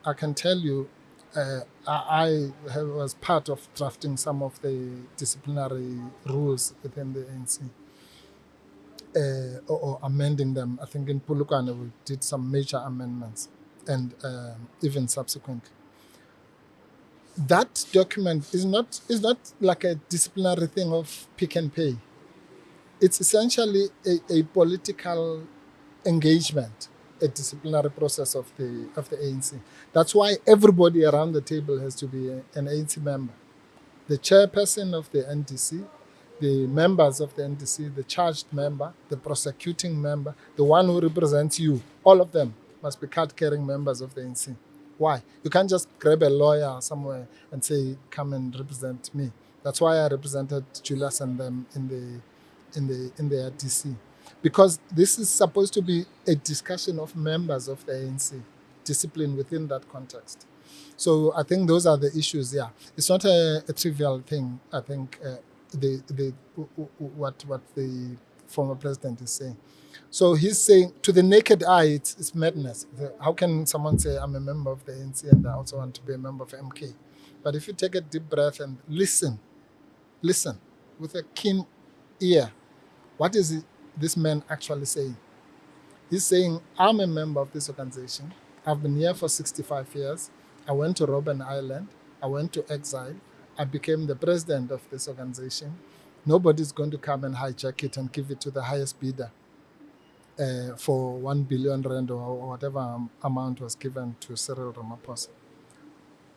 I can tell you, I was part of drafting some of the disciplinary rules within the ANC, or amending them. I think in Pulukane we did some major amendments, and even subsequently. That document is not like a disciplinary thing of pick and pay. It's essentially a political engagement, a disciplinary process of the ANC. That's why everybody around the table has to be an ANC member. The chairperson of the NDC, the members of the NDC, the charged member, the prosecuting member, the one who represents you, all of them must be card-carrying members of the ANC. Why? You can't just grab a lawyer somewhere and say, come and represent me. That's why I represented Julius and them in the RDC. Because this is supposed to be a discussion of members of the ANC, discipline within that context. So I think those are the issues. Yeah, it's not a trivial thing. I think what the former president is saying. So he's saying, to the naked eye, it's madness. How can someone say, I'm a member of the ANC and I also want to be a member of MK? But if you take a deep breath and listen with a keen ear, what is this man actually saying? He's saying, I'm a member of this organization. I've been here for 65 years. I went to Robben Island. I went to exile. I became the president of this organization. Nobody's going to come and hijack it and give it to the highest bidder for 1 billion rand or whatever amount was given to Cyril Ramaphosa.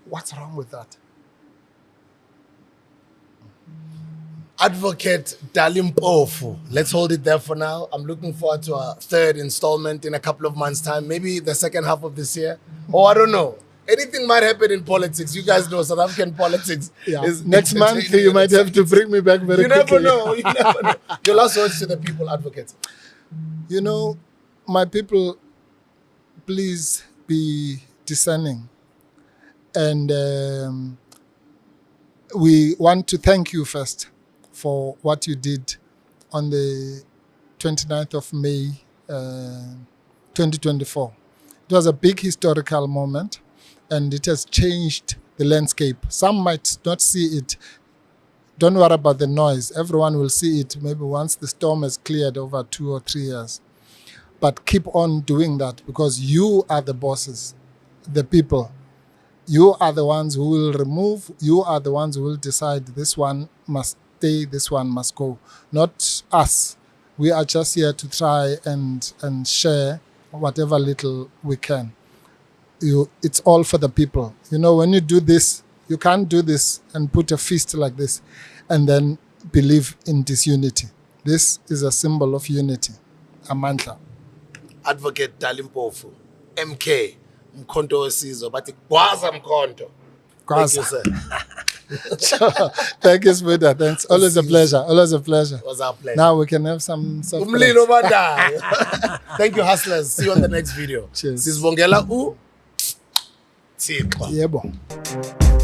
What's wrong with that? Advocate DALI Mpofu. Let's hold it there for now. I'm looking forward to a third installment in a couple of months' time, maybe the second half of this year. Or I don't know. Anything might happen in politics. You guys know South African politics. Yeah. Is Next month, you might have to bring me back very You quickly. never know. You never know. Your last words to the people, advocates. You know, my people, please be discerning. And we want to thank you first for what you did on the 29th of May, 2024. It was a big historical moment, and it has changed the landscape. Some might not see it. Don't worry about the noise. Everyone will see it maybe once the storm has cleared over 2 or 3 years. But keep on doing that, because you are the bosses, the people. You are the ones who will remove. You are the ones who will decide this one must stay, this one must go. Not us. We are just here to try and share whatever little we can. It's all for the people. You know, when you do this, you can't do this and put a fist like this and then believe in disunity. This is a symbol of unity. Amandla. Advocate DALI Mpofu, MK, Mkhonto Wesizwe, bathi gwaza Mkhonto. Thank you, sir. Thank you, Smuda. Thanks. Always a pleasure. Always a pleasure. It was our pleasure. Now we can have some soft Umlilo drinks. banda. Thank you, hustlers. See you on the next video. Cheers. Sizibongela u Thixo. Yebo.